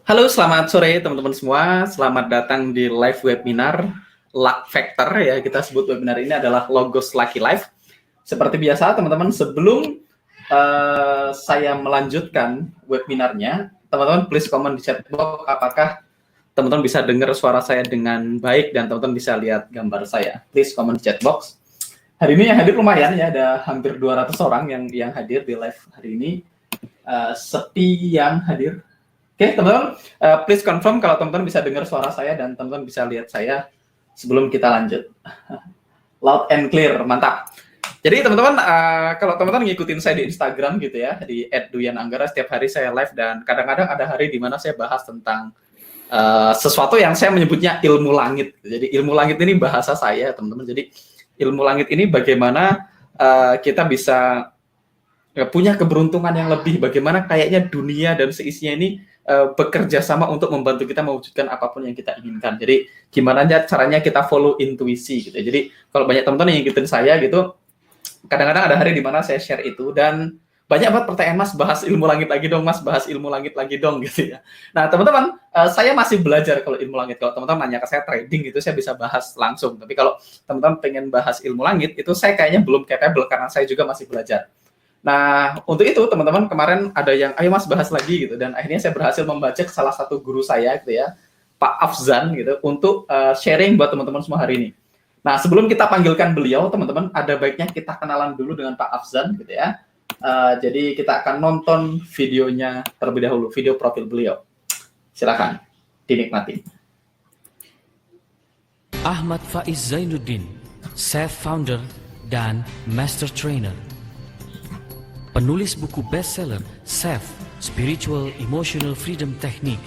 Halo, selamat sore teman-teman semua. Selamat datang di live webinar Luck Factor ya. Kita sebut webinar ini adalah Logos Lucky Life. Seperti biasa teman-teman, sebelum saya melanjutkan webinarnya, teman-teman please comment di chat box apakah teman-teman bisa dengar suara saya dengan baik dan teman-teman bisa lihat gambar saya. Please comment di chat box. Hari ini yang hadir lumayan ya, ada hampir 200 orang yang hadir di live hari ini. Sepi yang hadir. Oke, teman-teman, please confirm kalau teman-teman bisa dengar suara saya dan teman-teman bisa lihat saya sebelum kita lanjut. Loud and clear, mantap. Jadi teman-teman, kalau teman-teman ngikutin saya di Instagram gitu ya, di @duyananggara, setiap hari saya live dan kadang-kadang ada hari di mana saya bahas tentang sesuatu yang saya menyebutnya ilmu langit. Jadi ilmu langit ini bahasa saya, teman-teman. Jadi ilmu langit ini bagaimana kita bisa punya keberuntungan yang lebih, bagaimana kayaknya dunia dan seisinya ini bekerja sama untuk membantu kita mewujudkan apapun yang kita inginkan. Jadi gimana caranya kita follow intuisi gitu. Jadi kalau banyak teman-teman yang ngikutin saya gitu, kadang-kadang ada hari di mana saya share itu dan banyak banget pertanyaan, Mas bahas ilmu langit lagi dong, Mas bahas ilmu langit lagi dong gitu ya. Nah teman-teman, saya masih belajar kalau ilmu langit. Kalau teman-teman nanya ke saya trading itu saya bisa bahas langsung. Tapi kalau teman-teman pengen bahas ilmu langit itu saya kayaknya belum capable karena saya juga masih belajar. Nah, untuk itu teman-teman kemarin ada yang, ayo Mas bahas lagi gitu, dan akhirnya saya berhasil membaca salah satu guru saya gitu ya, Pak Afzan gitu, untuk sharing buat teman-teman semua hari ini. Nah, sebelum kita panggilkan beliau, teman-teman, ada baiknya kita kenalan dulu dengan Pak Afzan gitu ya. Jadi kita akan nonton videonya terlebih dahulu, video profil beliau. Silakan dinikmati. Ahmad Faiz Zainuddin, Chef Founder dan Master Trainer. Penulis buku bestseller Chef, Spiritual Emotional Freedom Technique.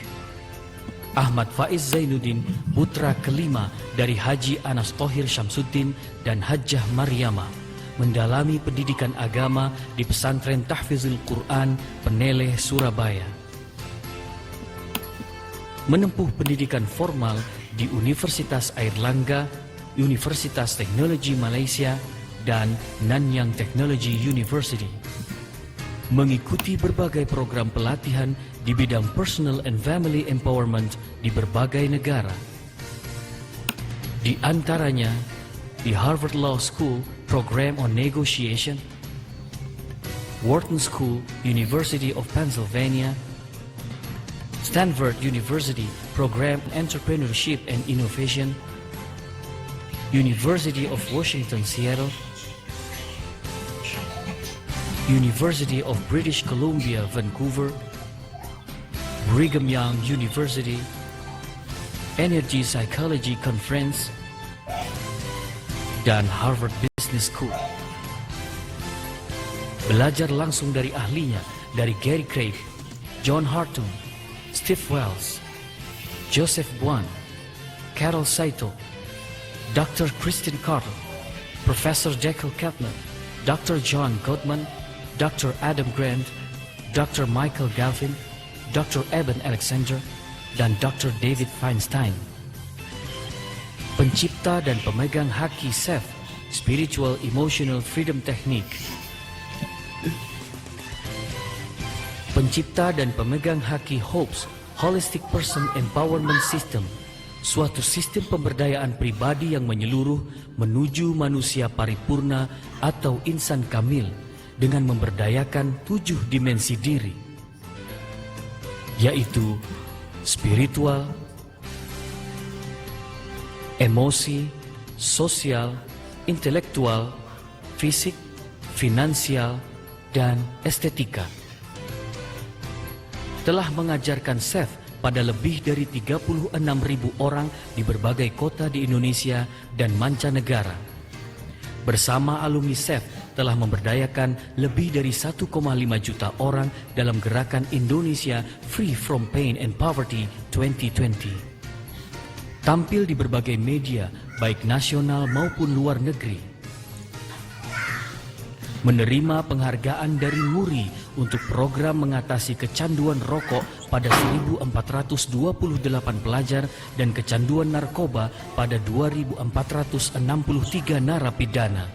Ahmad Faiz Zainuddin, putra kelima dari Haji Anas Thohir Syamsuddin dan Hajjah Maryama, mendalami pendidikan agama di Pesantren Tahfizul Quran Peneleh, Surabaya. Menempuh pendidikan formal di Universitas Airlangga, Universitas Teknologi Malaysia, dan Nanyang Technology University. Mengikuti berbagai program pelatihan di bidang personal and family empowerment di berbagai negara. Di antaranya, di Harvard Law School Program on Negotiation, Wharton School, University of Pennsylvania, Stanford University Program on Entrepreneurship and Innovation, University of Washington, Seattle, University of British Columbia, Vancouver, Brigham Young University, Energy Psychology Conference, dan Harvard Business School. Belajar langsung dari ahlinya, dari Gary Craig, John Hartung, Steve Wells, Joseph Buan, Carol Saito, Dr. Christine Carter, Professor Jekyll Kettner, Dr. John Gottman, Dr. Adam Grant, Dr. Michael Galvin, Dr. Eben Alexander, dan Dr. David Feinstein. Pencipta dan pemegang haki Chef, Spiritual Emotional Freedom Technique. Pencipta dan pemegang haki Hopes, Holistic Person Empowerment System, suatu sistem pemberdayaan pribadi yang menyeluruh menuju manusia paripurna atau insan kamil dengan memberdayakan 7 dimensi diri, yaitu spiritual, emosi, sosial, intelektual, fisik, finansial, dan estetika. Telah mengajarkan Chef pada lebih dari 36.000 orang di berbagai kota di Indonesia dan mancanegara. Bersama alumni Chef telah memberdayakan lebih dari 1,5 juta orang dalam gerakan Indonesia Free from Pain and Poverty 2020. Tampil di berbagai media, baik nasional maupun luar negeri. Menerima penghargaan dari MURI untuk program mengatasi kecanduan rokok pada 1.428 pelajar dan kecanduan narkoba pada 2.463 narapidana.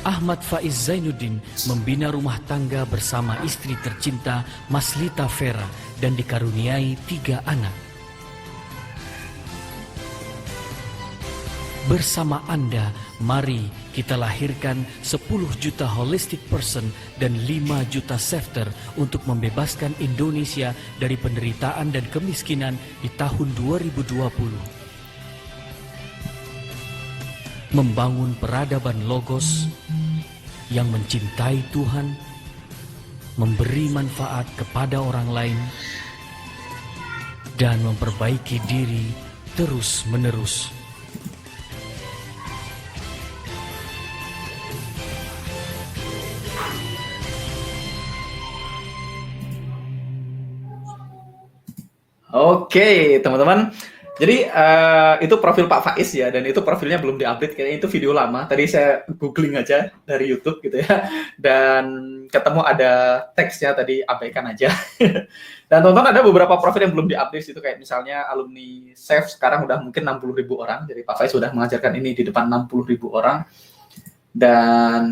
Ahmad Faiz Zainuddin membina rumah tangga bersama istri tercinta Maslita Vera dan dikaruniai 3 anak. Bersama Anda, mari kita lahirkan 10 juta holistic person dan 5 juta safter untuk membebaskan Indonesia dari penderitaan dan kemiskinan di tahun 2020. Membangun peradaban logos yang mencintai Tuhan, memberi manfaat kepada orang lain, dan memperbaiki diri terus-menerus. Oke, teman-teman. Jadi itu profil Pak Faiz ya, dan itu profilnya belum diupdate, kayaknya itu video lama. Tadi saya googling aja dari YouTube gitu ya, dan ketemu ada teksnya tadi, abaikan aja. Dan teman-teman ada beberapa profil yang belum diupdate itu, kayak misalnya alumni SAFE sekarang udah mungkin 60.000 orang. Jadi Pak Faiz sudah mengajarkan ini di depan 60.000 orang. Dan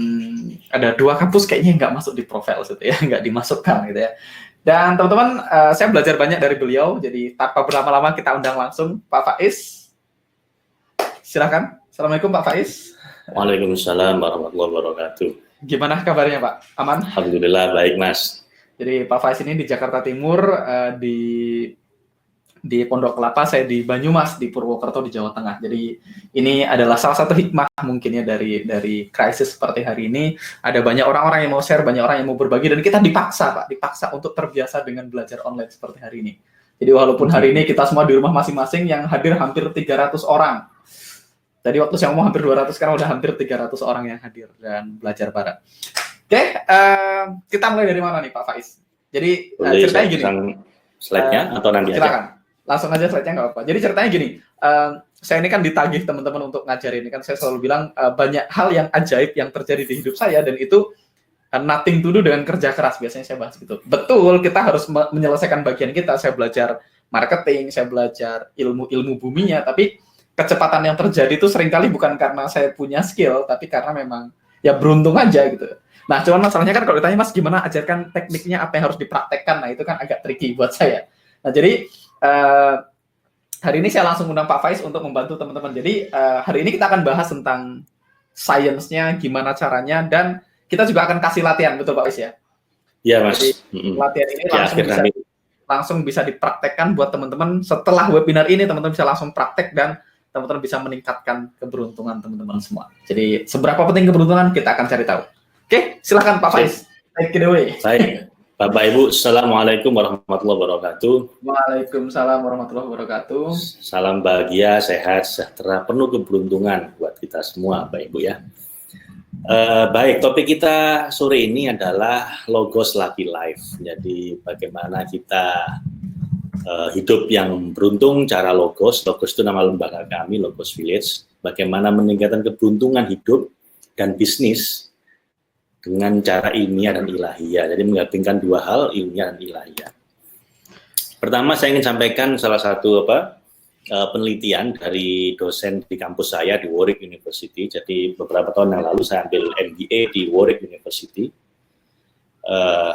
ada 2 kampus kayaknya nggak masuk di profil gitu ya, nggak dimasukkan gitu ya. Dan teman-teman, saya belajar banyak dari beliau, jadi tanpa berlama-lama kita undang langsung Pak Faiz. Silakan. Assalamualaikum Pak Faiz. Waalaikumsalam warahmatullahi wabarakatuh. Gimana kabarnya Pak? Aman? Alhamdulillah baik Mas. Jadi Pak Faiz ini di Jakarta Timur, di Pondok Kelapa, saya di Banyumas, di Purwokerto, di Jawa Tengah. Jadi ini adalah salah satu hikmah mungkin ya dari krisis seperti hari ini. Ada banyak orang-orang yang mau share, banyak orang yang mau berbagi, dan kita dipaksa Pak, dipaksa untuk terbiasa dengan belajar online seperti hari ini. Jadi walaupun hari ini kita semua di rumah masing-masing, yang hadir hampir 300 orang. Tadi waktu saya ngomong hampir 200, sekarang udah hampir 300 orang yang hadir dan belajar bareng. Oke, kita mulai dari mana nih Pak Faiz? Jadi ceritanya gini. Slide-nya atau nanti silakan. Langsung aja slide-nya nggak apa-apa. Jadi ceritanya gini, saya ini kan ditagih teman-teman untuk ngajarin. Ini kan saya selalu bilang banyak hal yang ajaib yang terjadi di hidup saya, dan itu nothing to do dengan kerja keras. Biasanya saya bahas gitu. Betul, kita harus menyelesaikan bagian kita. Saya belajar marketing, saya belajar ilmu buminya, tapi kecepatan yang terjadi itu seringkali bukan karena saya punya skill, tapi karena memang ya beruntung aja gitu. Nah, cuman masalahnya kan kalau ditanya, Mas, gimana ajarkan tekniknya, apa yang harus dipraktekkan? Nah, itu kan agak tricky buat saya. Nah, jadi hari ini saya langsung undang Pak Faiz untuk membantu teman-teman. Jadi hari ini kita akan bahas tentang science-nya, gimana caranya, dan kita juga akan kasih latihan, betul Pak Faiz ya? Iya Mas. Jadi, latihan ini langsung bisa dipraktekkan buat teman-teman. Setelah webinar ini teman-teman bisa langsung praktek, dan teman-teman bisa meningkatkan keberuntungan teman-teman semua. Jadi seberapa penting keberuntungan kita akan cari tahu. Oke, silakan Pak Faiz. Take it away. Baik. Bapak Ibu, Assalamualaikum warahmatullahi wabarakatuh. Waalaikumsalam warahmatullahi wabarakatuh. Salam bahagia, sehat, sejahtera, penuh keberuntungan buat kita semua, Bapak Ibu ya. Baik, topik kita sore ini adalah Logos Lucky Life. Jadi bagaimana kita hidup yang beruntung, cara Logos. Logos itu nama lembaga kami, Logos Village. Bagaimana meningkatkan keberuntungan hidup dan bisnis dengan cara ilmiah dan ilahiyah. Jadi menggabungkan 2 hal, ilmiah dan ilahiyah. Pertama saya ingin sampaikan salah satu penelitian dari dosen di kampus saya di Warwick University. Jadi beberapa tahun yang lalu saya ambil MBA di Warwick University.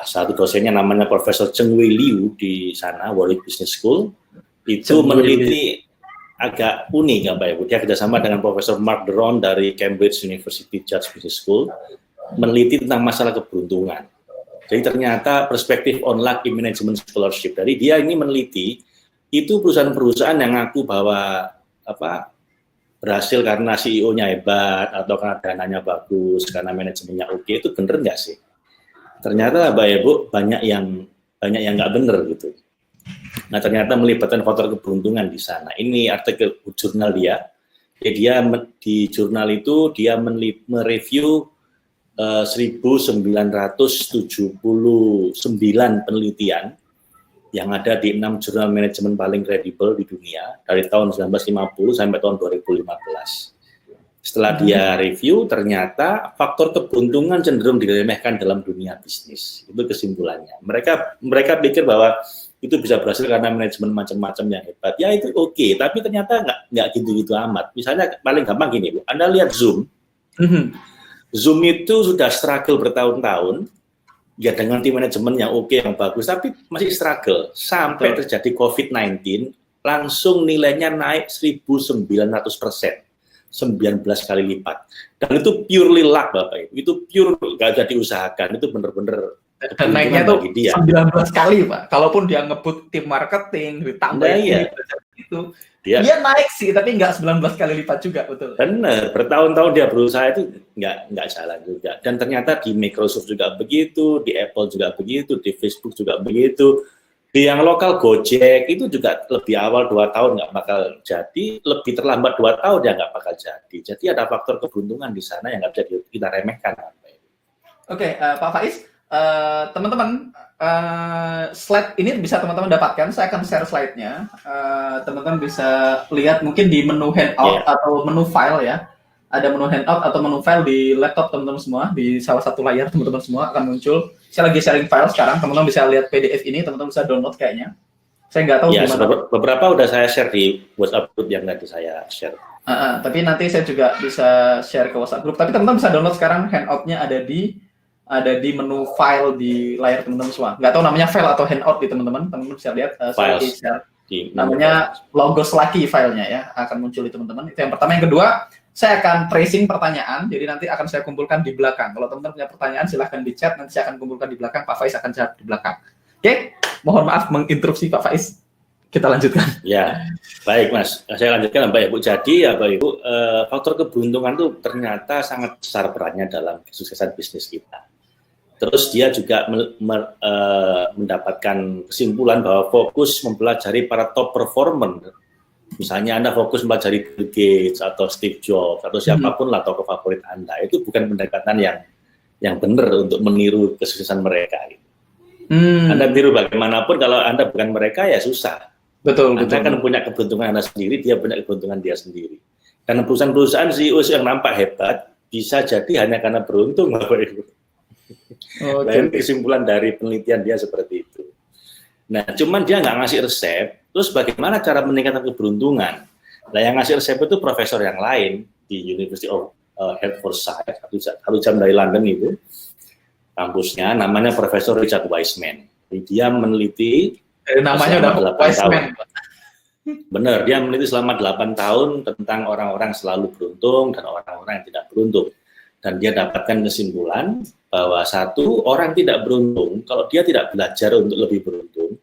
Satu dosennya namanya Profesor Cheng Wei Liu di sana, Warwick Business School. Itu meneliti agak unik ya Mbak Ibu. Dia kerjasama dengan Profesor Mark Deron dari Cambridge University Judge Business School, meneliti tentang masalah keberuntungan. Jadi ternyata perspektif on luck in management scholarship. Jadi dia ini meneliti itu perusahaan-perusahaan yang ngaku bahwa berhasil karena CEO-nya hebat atau karena dananya bagus, karena manajemennya oke, itu bener nggak sih? Ternyata Bapak Ibu banyak yang nggak bener gitu. Nah ternyata melibatkan faktor keberuntungan di sana. Ini artikel jurnal dia. Jadi dia di jurnal itu dia mereview 1979 penelitian yang ada di 6 jurnal manajemen paling kredibel di dunia dari tahun 1950 sampai tahun 2015. Setelah dia review, ternyata faktor keberuntungan cenderung diremehkan dalam dunia bisnis. Itu kesimpulannya. Mereka pikir bahwa itu bisa berhasil karena manajemen macam-macam yang hebat. Ya itu oke, tapi ternyata nggak gitu-gitu amat. Misalnya paling gampang gini, Bu. Anda lihat Zoom. Zoom itu sudah struggle bertahun-tahun ya dengan tim manajemen yang oke, yang bagus, tapi masih struggle sampai terjadi COVID-19, langsung nilainya naik 1.900%, 19 kali lipat. Dan itu purely luck, Bapak Ibu. Itu pure nggak ada diusahakan, itu benar-benar dan naiknya tuh 19 kali, Pak. Kalaupun dia ngebut tim marketing, ditambah itu, dia naik sih, tapi nggak 19 kali lipat juga, betul. Benar, bertahun-tahun dia berusaha itu nggak jalan juga. Dan ternyata di Microsoft juga begitu, di Apple juga begitu, di Facebook juga begitu. Di yang lokal Gojek itu juga lebih awal 2 tahun nggak bakal jadi, lebih terlambat 2 tahun ya nggak bakal jadi. Jadi ada faktor keberuntungan di sana yang nggak bisa kita remehkan. Oke, Pak Faiz, teman-teman, slide ini bisa teman-teman dapatkan. Saya akan share slide-nya. Teman-teman bisa lihat mungkin di menu handout atau menu file ya. Ada menu handout atau menu file di laptop teman-teman semua. Di salah satu layar teman-teman semua akan muncul. Saya lagi sharing file sekarang. Teman-teman bisa lihat PDF ini. Teman-teman bisa download kayaknya. Saya nggak tahu gimana. Beberapa udah saya share di WhatsApp group yang tadi saya share. Tapi nanti saya juga bisa share ke WhatsApp group. Tapi teman-teman bisa download sekarang. Handout-nya ada di menu file di layar teman-teman semua. Nggak tahu namanya file atau handout di teman-teman. Teman-teman bisa lihat. Namanya Logos Lucky filenya ya. Akan muncul di teman-teman. Itu yang pertama. Yang kedua, saya akan tracing pertanyaan. Jadi nanti akan saya kumpulkan di belakang. Kalau teman-teman punya pertanyaan, silahkan di chat. Nanti saya akan kumpulkan di belakang. Pak Faiz akan jawab di belakang. Oke? Mohon maaf menginterupsi Pak Faiz. Kita lanjutkan. Ya, baik Mas. Saya lanjutkan Bapak Ibu. Jadi ya Bapak Ibu, faktor keberuntungan itu ternyata sangat besar perannya dalam kesuksesan bisnis kita. Terus dia juga mendapatkan kesimpulan bahwa fokus mempelajari para top performer. Misalnya Anda fokus mempelajari Bill Gates atau Steve Jobs atau siapapun lah tokoh favorit Anda, itu bukan pendekatan yang benar untuk meniru kesuksesan mereka. Anda tiru bagaimanapun, kalau Anda bukan mereka ya susah. Betul. Anda kan punya keberuntungan Anda sendiri, dia punya keberuntungan dia sendiri. Karena perusahaan-perusahaan CEO yang nampak hebat bisa jadi hanya karena beruntung, Bapak Ibu. Dan kesimpulan dari penelitian dia seperti itu. Nah, cuman dia nggak ngasih resep. Terus bagaimana cara meningkatkan keberuntungan? Nah, yang ngasih resep itu profesor yang lain di University of Hertfordshire, satu jam dari London itu, kampusnya, namanya Profesor Richard Wiseman. Dia meneliti namanya udah Wiseman. Benar, dia meneliti selama 8 tahun tentang orang-orang selalu beruntung dan orang-orang yang tidak beruntung. Dan dia dapatkan kesimpulan bahwa satu, orang tidak beruntung, kalau dia tidak belajar untuk lebih beruntung,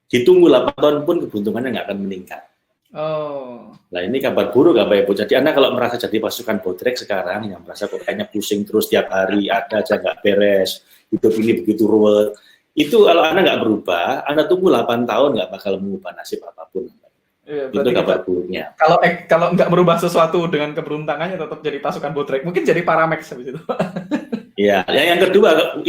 ditunggu 8 tahun pun keberuntungannya nggak akan meningkat. Nah ini kabar buruk Bapak Ibu. Jadi Anda kalau merasa jadi pasukan bodrek sekarang, yang merasa kok kayaknya pusing terus tiap hari, ada aja nggak beres, hidup ini begitu ruwet, itu kalau Anda nggak berubah, Anda tunggu 8 tahun nggak bakal mengubah nasib apapun. Iya, itu kabar buruknya. Kalau nggak merubah sesuatu dengan keberuntungannya tetap jadi pasukan botrek, mungkin jadi Paramex habis itu. Iya, yang kedua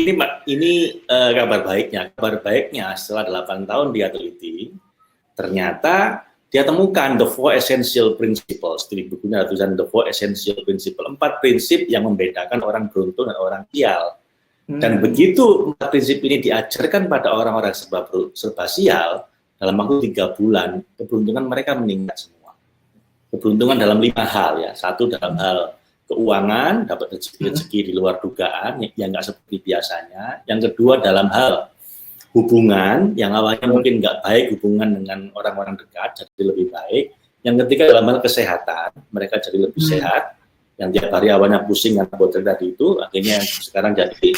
ini kabar baiknya. Kabar baiknya setelah 8 tahun dia teliti, ternyata dia temukan the 4 essential principles. Di bukunya tulisan the 4 essential principles, 4 prinsip yang membedakan orang beruntung dan orang sial. Dan begitu 4 prinsip ini diajarkan pada orang-orang serba sial, dalam waktu 3 bulan, keberuntungan mereka meningkat semua. Keberuntungan dalam 5 hal ya. 1 dalam hal keuangan, dapat rezeki di luar dugaan, yang nggak seperti biasanya. Yang kedua dalam hal hubungan, yang awalnya mungkin nggak baik hubungan dengan orang-orang dekat, jadi lebih baik. Yang ketiga dalam hal kesehatan, mereka jadi lebih sehat. Yang tiap hari awalnya pusing karena botrek tadi itu, akhirnya sekarang jadi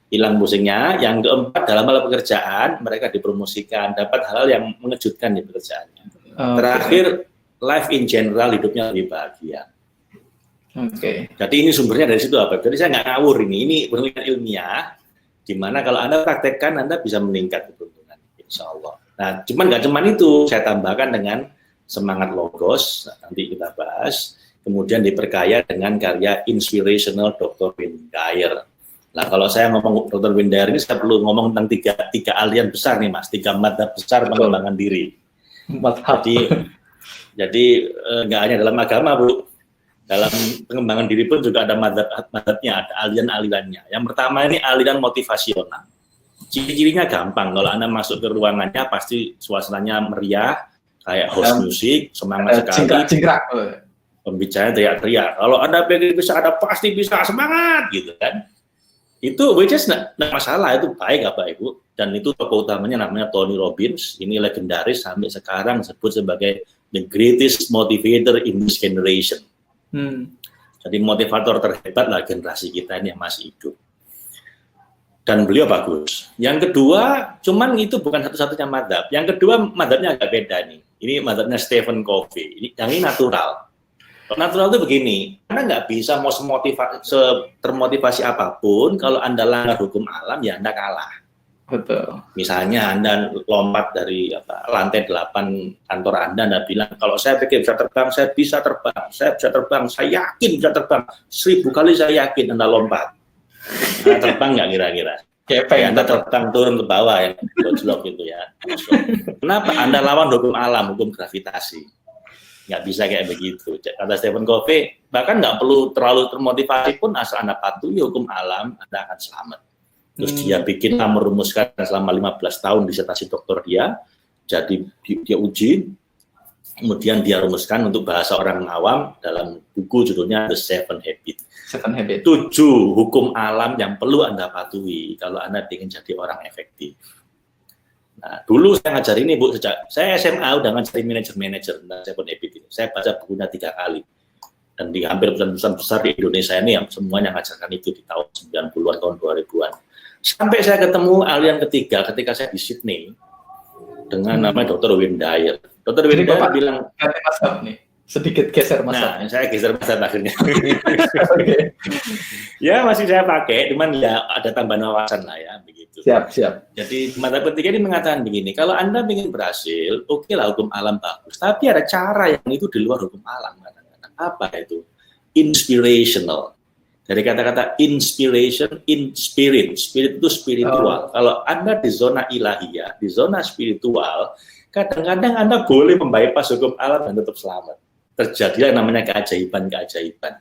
hilang pusingnya. Yang keempat dalam hal pekerjaan, mereka dipromosikan, dapat hal yang mengejutkan di pekerjaannya. Terakhir, life in general, hidupnya lebih bahagia. Jadi ini sumbernya dari situ apa? Jadi saya nggak ngawur ini penelitian ilmiah, di mana kalau Anda praktekkan, Anda bisa meningkat keberuntungan, insya Allah. Nah, cuman nggak cuman itu, saya tambahkan dengan semangat logos, nanti kita bahas, kemudian diperkaya dengan karya inspirational Dr. Wayne Dyer. Nah, kalau saya ngomong Dr. Wayne Dyer ini, saya perlu ngomong tentang tiga aliran besar nih, Mas, 3 madzhab besar pengembangan diri. Jadi nggak hanya dalam agama, Bu. Dalam pengembangan diri pun juga ada madzhabnya, ada aliran-alirannya. Yang pertama ini aliran motivasional. Ciri-cirinya gampang. Kalau Anda masuk ke ruangannya, pasti suasananya meriah, kayak host musik, semangat sekali. Cingkrak. Pembicaranya teriak-teriak. Kalau Anda pengen bisa, ada pasti bisa, semangat, gitu kan. Itu which is nggak masalah, itu baik Bapak Ibu. Dan itu tokoh utamanya namanya Tony Robbins, ini legendaris sampai sekarang disebut sebagai the greatest motivator in this generation. Jadi motivator terhebat lah generasi kita ini yang masih hidup. Dan beliau bagus. Yang kedua, cuman itu bukan satu-satunya madhab. Yang kedua, madhabnya agak beda nih. Ini madhabnya Stephen Covey. Yang ini natural. Natural itu begini, Anda nggak bisa mau termotivasi apapun, kalau Anda langgar hukum alam, ya Anda kalah. Betul. Misalnya Anda lompat dari lantai 8 kantor Anda bilang, kalau saya pikir bisa terbang, saya bisa terbang, saya yakin bisa terbang, 1000 kali saya yakin Anda lompat. Anda terbang nggak kira-kira? Kayak Anda terbang turun ke bawah, ya, gitu ya. Kenapa? Anda lawan hukum alam, hukum gravitasi. Nggak bisa kayak begitu. Kata Stephen Covey, bahkan nggak perlu terlalu termotivasi pun, asal Anda patuhi hukum alam, Anda akan selamat. Terus dia merumuskan selama 15 tahun disertasi doktor dia, jadi dia uji, kemudian dia rumuskan untuk bahasa orang awam dalam buku judulnya The Seven Habits. 7 hukum alam yang perlu Anda patuhi kalau Anda ingin jadi orang efektif. Nah, dulu saya ngajar ini Bu, sejak saya SMA udah ngajarin manajer tentang Seven Habits ini. Saya baca bukunya 3 kali. Dan di hampir perusahaan besar di Indonesia ini yang semuanya ngajarkan itu di tahun 90-an, tahun 2000-an. Sampai saya ketemu ahli yang ketiga ketika saya di Sydney dengan namanya Dr. Wayne Dyer. Dr. Wayne Dyer bilang, nih. Sedikit geser masa. Nah, saya geser masa akhirnya. Ya masih saya pakai, cuman ya ada tambahan wawasan lah ya, begitu. Siap. Jadi mata ketiga ini mengatakan begini, kalau Anda ingin berhasil, oke lah hukum alam bagus, tapi ada cara yang itu di luar hukum alam. Apa itu? Inspirational. Dari kata-kata inspiration, in spirit. Spirit itu spiritual. Kalau Anda di zona ilahiyah, di zona spiritual, kadang-kadang Anda boleh membypass hukum alam dan tetap selamat. Terjadilah namanya keajaiban-keajaiban.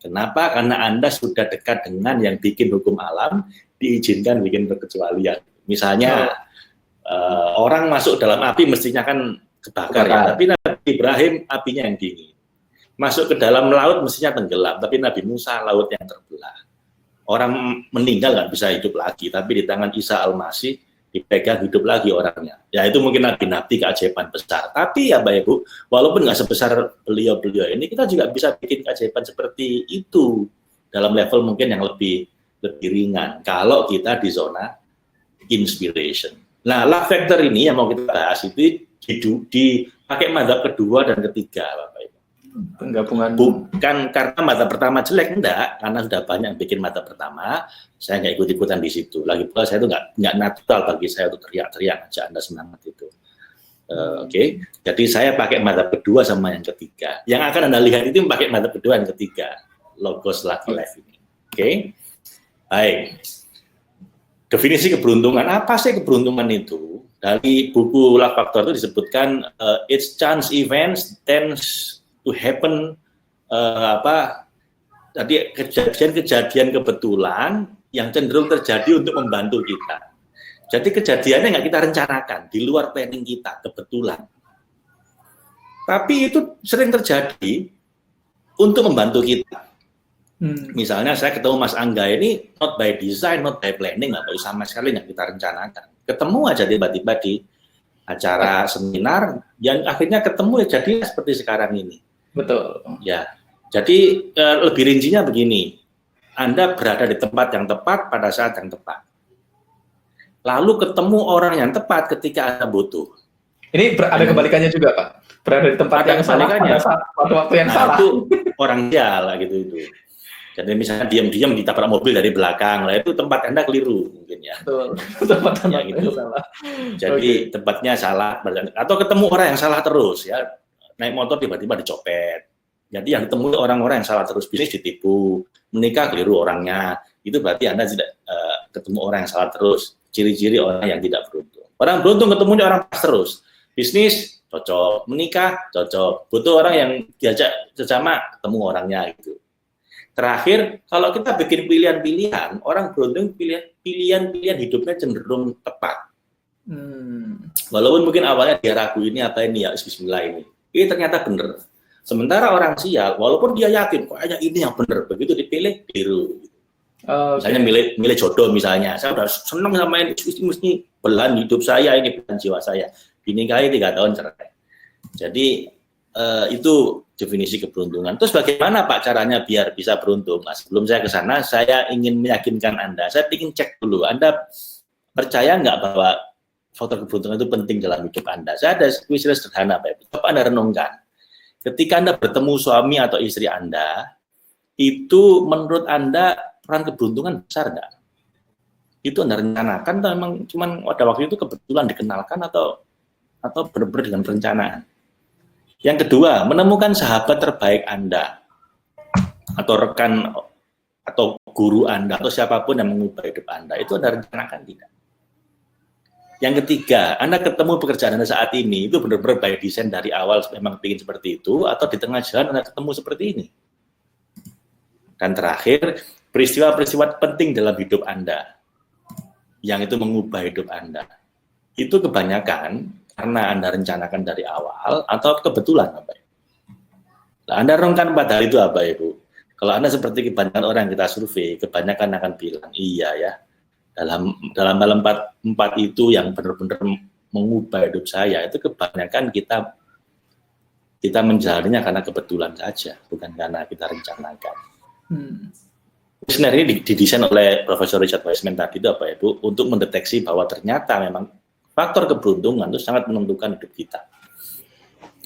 Kenapa? Karena Anda sudah dekat dengan yang bikin hukum alam, diizinkan bikin perkecualian. Misalnya, orang masuk dalam api mestinya kan kebakar. Ya, tapi Nabi Ibrahim apinya yang dingin. Masuk ke dalam laut mestinya tenggelam, tapi Nabi Musa laut yang terbelah. Orang meninggal nggak bisa hidup lagi, tapi di tangan Isa Al-Masih dipegang hidup lagi orangnya. Ya itu mungkin nabi-nabi keajaiban besar. Tapi ya Bapak Ibu, walaupun nggak sebesar beliau-beliau ini, kita juga bisa bikin keajaiban seperti itu dalam level mungkin yang lebih ringan. Kalau kita di zona inspiration. Nah, luck factor ini yang mau kita bahas itu dipakai madhab kedua dan ketiga, Bapak Ibu. Penggabungan. Bukan karena mata pertama jelek, enggak, karena sudah banyak yang bikin mata pertama, saya nggak ikut-ikutan di situ. Lagi pula saya itu nggak natural bagi saya untuk teriak-teriak aja Anda semangat itu. Oke. Jadi saya pakai mata kedua sama yang ketiga. Yang akan Anda lihat itu pakai mata kedua dan ketiga, Logos Lucky Life ini. Oke. Baik. Definisi keberuntungan, apa sih keberuntungan itu? Dari buku Luck Factor itu disebutkan it's chance events tends to happen, tadi kejadian kebetulan yang cenderung terjadi untuk membantu kita. Jadi kejadiannya nggak kita rencanakan, di luar planning kita, kebetulan. Tapi itu sering terjadi untuk membantu kita. Misalnya saya ketemu Mas Angga ini not by design, not by planning, nggak sama sekali nggak kita rencanakan. Ketemu aja tiba-tiba di acara seminar, yang akhirnya ketemu ya jadi seperti sekarang ini. Betul. Ya, jadi lebih rincinya begini, Anda berada di tempat yang tepat pada saat yang tepat. Lalu ketemu orang yang tepat ketika Anda butuh. Ini ada kebalikannya juga, Pak. Berada di tempat yang salah pada waktu yang salah. Itu orang jalan gitu itu. Jadi misalnya diam-diam ditabrak mobil dari belakang, lah itu tempat Anda keliru mungkin ya. Betul. Tempat ya, gitu. Salah. Jadi tempatnya salah, atau ketemu orang yang salah terus ya. Naik motor tiba-tiba dicopet. Jadi yang ditemui orang-orang yang salah terus, bisnis ditipu, menikah keliru orangnya. Itu berarti Anda tidak ketemu orang yang salah terus. Ciri-ciri orang yang tidak beruntung. Orang beruntung ketemunya orang pas terus. Bisnis cocok, menikah cocok. Butuh orang yang diajak sesama, ketemu orangnya itu. Terakhir, kalau kita bikin pilihan-pilihan, orang beruntung pilihan-pilihan hidupnya cenderung tepat. Walaupun mungkin awalnya dia ragu ini apa ini ya, bismillah ini. Ini ternyata benar. Sementara orang sial, walaupun dia yakin, kayaknya ini yang benar, begitu dipilih, biru. Misalnya milih jodoh misalnya, saya udah senang sama ini, mesti belahan hidup saya, ini belahan jiwa saya. Dinikahi 3 tahun cerai. Jadi itu definisi keberuntungan. Terus bagaimana Pak caranya biar bisa beruntung? Nah, sebelum saya ke sana, saya ingin meyakinkan Anda. Saya ingin cek dulu, Anda percaya nggak bahwa faktor keberuntungan itu penting dalam hidup Anda? Saya ada istilah sederhana, Pak Ibu. Coba Anda renungkan. Ketika Anda bertemu suami atau istri Anda, itu menurut Anda peran keberuntungan besar nggak? Itu Anda rencanakan atau memang cuman pada waktu itu kebetulan dikenalkan atau benar-benar dengan perencanaan? Yang kedua, menemukan sahabat terbaik Anda atau rekan atau guru Anda atau siapapun yang mengubah hidup Anda, itu Anda rencanakan tidak? Yang ketiga, Anda ketemu pekerjaan Anda saat ini itu benar-benar by design dari awal memang ingin seperti itu, atau di tengah jalan Anda ketemu seperti ini? Dan terakhir, peristiwa-peristiwa penting dalam hidup Anda yang itu mengubah hidup Anda, itu kebanyakan karena Anda rencanakan dari awal atau kebetulan, Bapak Ibu. Nah, Anda renungkan 4 hal itu, Bapak Ibu. Kalau Anda seperti kebanyakan orang yang kita survei, kebanyakan akan bilang, iya ya, dalam hal 4 itu yang benar-benar mengubah hidup saya, itu kebanyakan kita menjalaninya karena kebetulan saja, bukan karena kita rencanakan. Sebenarnya ini didesain oleh Profesor Richard Wiseman tadi itu, Bapak Ibu, untuk mendeteksi bahwa ternyata memang faktor keberuntungan itu sangat menentukan hidup kita.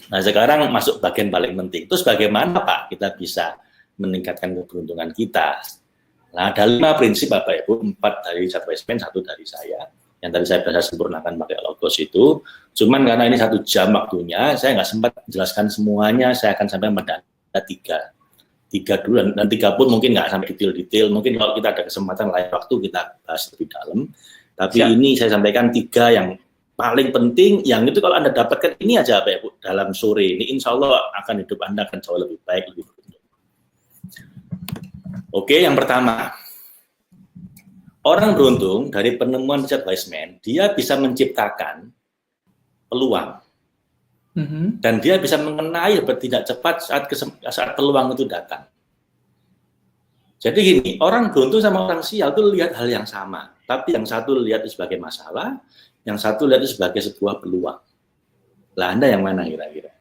Nah, sekarang masuk bagian paling penting. Terus bagaimana Pak kita bisa meningkatkan keberuntungan kita? Nah, ada 5 prinsip Bapak Ibu, 4 dari Richard Wiseman, 1 dari saya. Yang tadi saya bisa sempurnakan pakai logos itu. Cuman karena ini 1 jam waktunya, saya nggak sempat jelaskan semuanya. Saya akan sampai pada 3 dulu, dan 3 pun mungkin nggak sampai detail-detail. Mungkin kalau kita ada kesempatan lain waktu kita bahas lebih dalam. Tapi ini saya sampaikan 3 yang paling penting, yang itu kalau Anda dapatkan ini aja Pak Ibu, dalam sore ini, insya Allah akan hidup Anda akan jauh lebih baik, lebih beruntung. Oke, yang pertama, orang beruntung dari penemuan Richard Wiseman, dia bisa menciptakan peluang. Dan dia bisa mengenai bertindak cepat saat peluang itu datang. Jadi gini, orang beruntung sama orang sial itu lihat hal yang sama. Tapi yang satu lihat itu sebagai masalah, yang satu lihat itu sebagai sebuah peluang. Lah Anda yang mana kira-kira?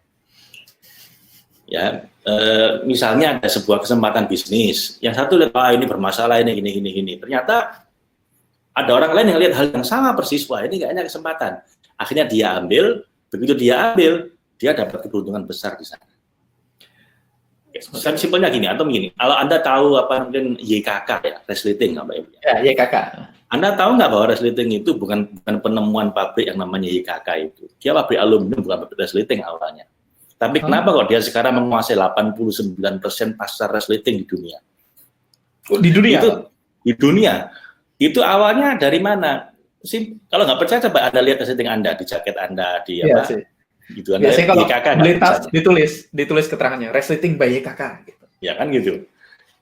Ya, misalnya ada sebuah kesempatan bisnis, yang satu lihat ini bermasalah, ini gini. Ternyata ada orang lain yang lihat hal yang sama persis, wah ini kayaknya kesempatan. Akhirnya dia ambil, begitu dia ambil, dia dapat keberuntungan besar di sana. Simpelnya gini, atau begini, kalau Anda tahu apa mungkin YKK ya, resleting apa ya? Ya, YKK. Anda tahu nggak bahwa resleting itu bukan penemuan pabrik yang namanya YKK itu. Dia pabrik aluminium, bukan pabrik resleting awalnya. Tapi kenapa kok dia sekarang menguasai 89% pasar resleting di dunia? Di dunia? Di dunia. Itu awalnya dari mana? Kalau nggak percaya coba Anda lihat resleting Anda di jaket Anda di apa? Sih. Gitu Anda kalau YKK ditulis keterangannya resleting by YKK gitu. Ya kan gitu.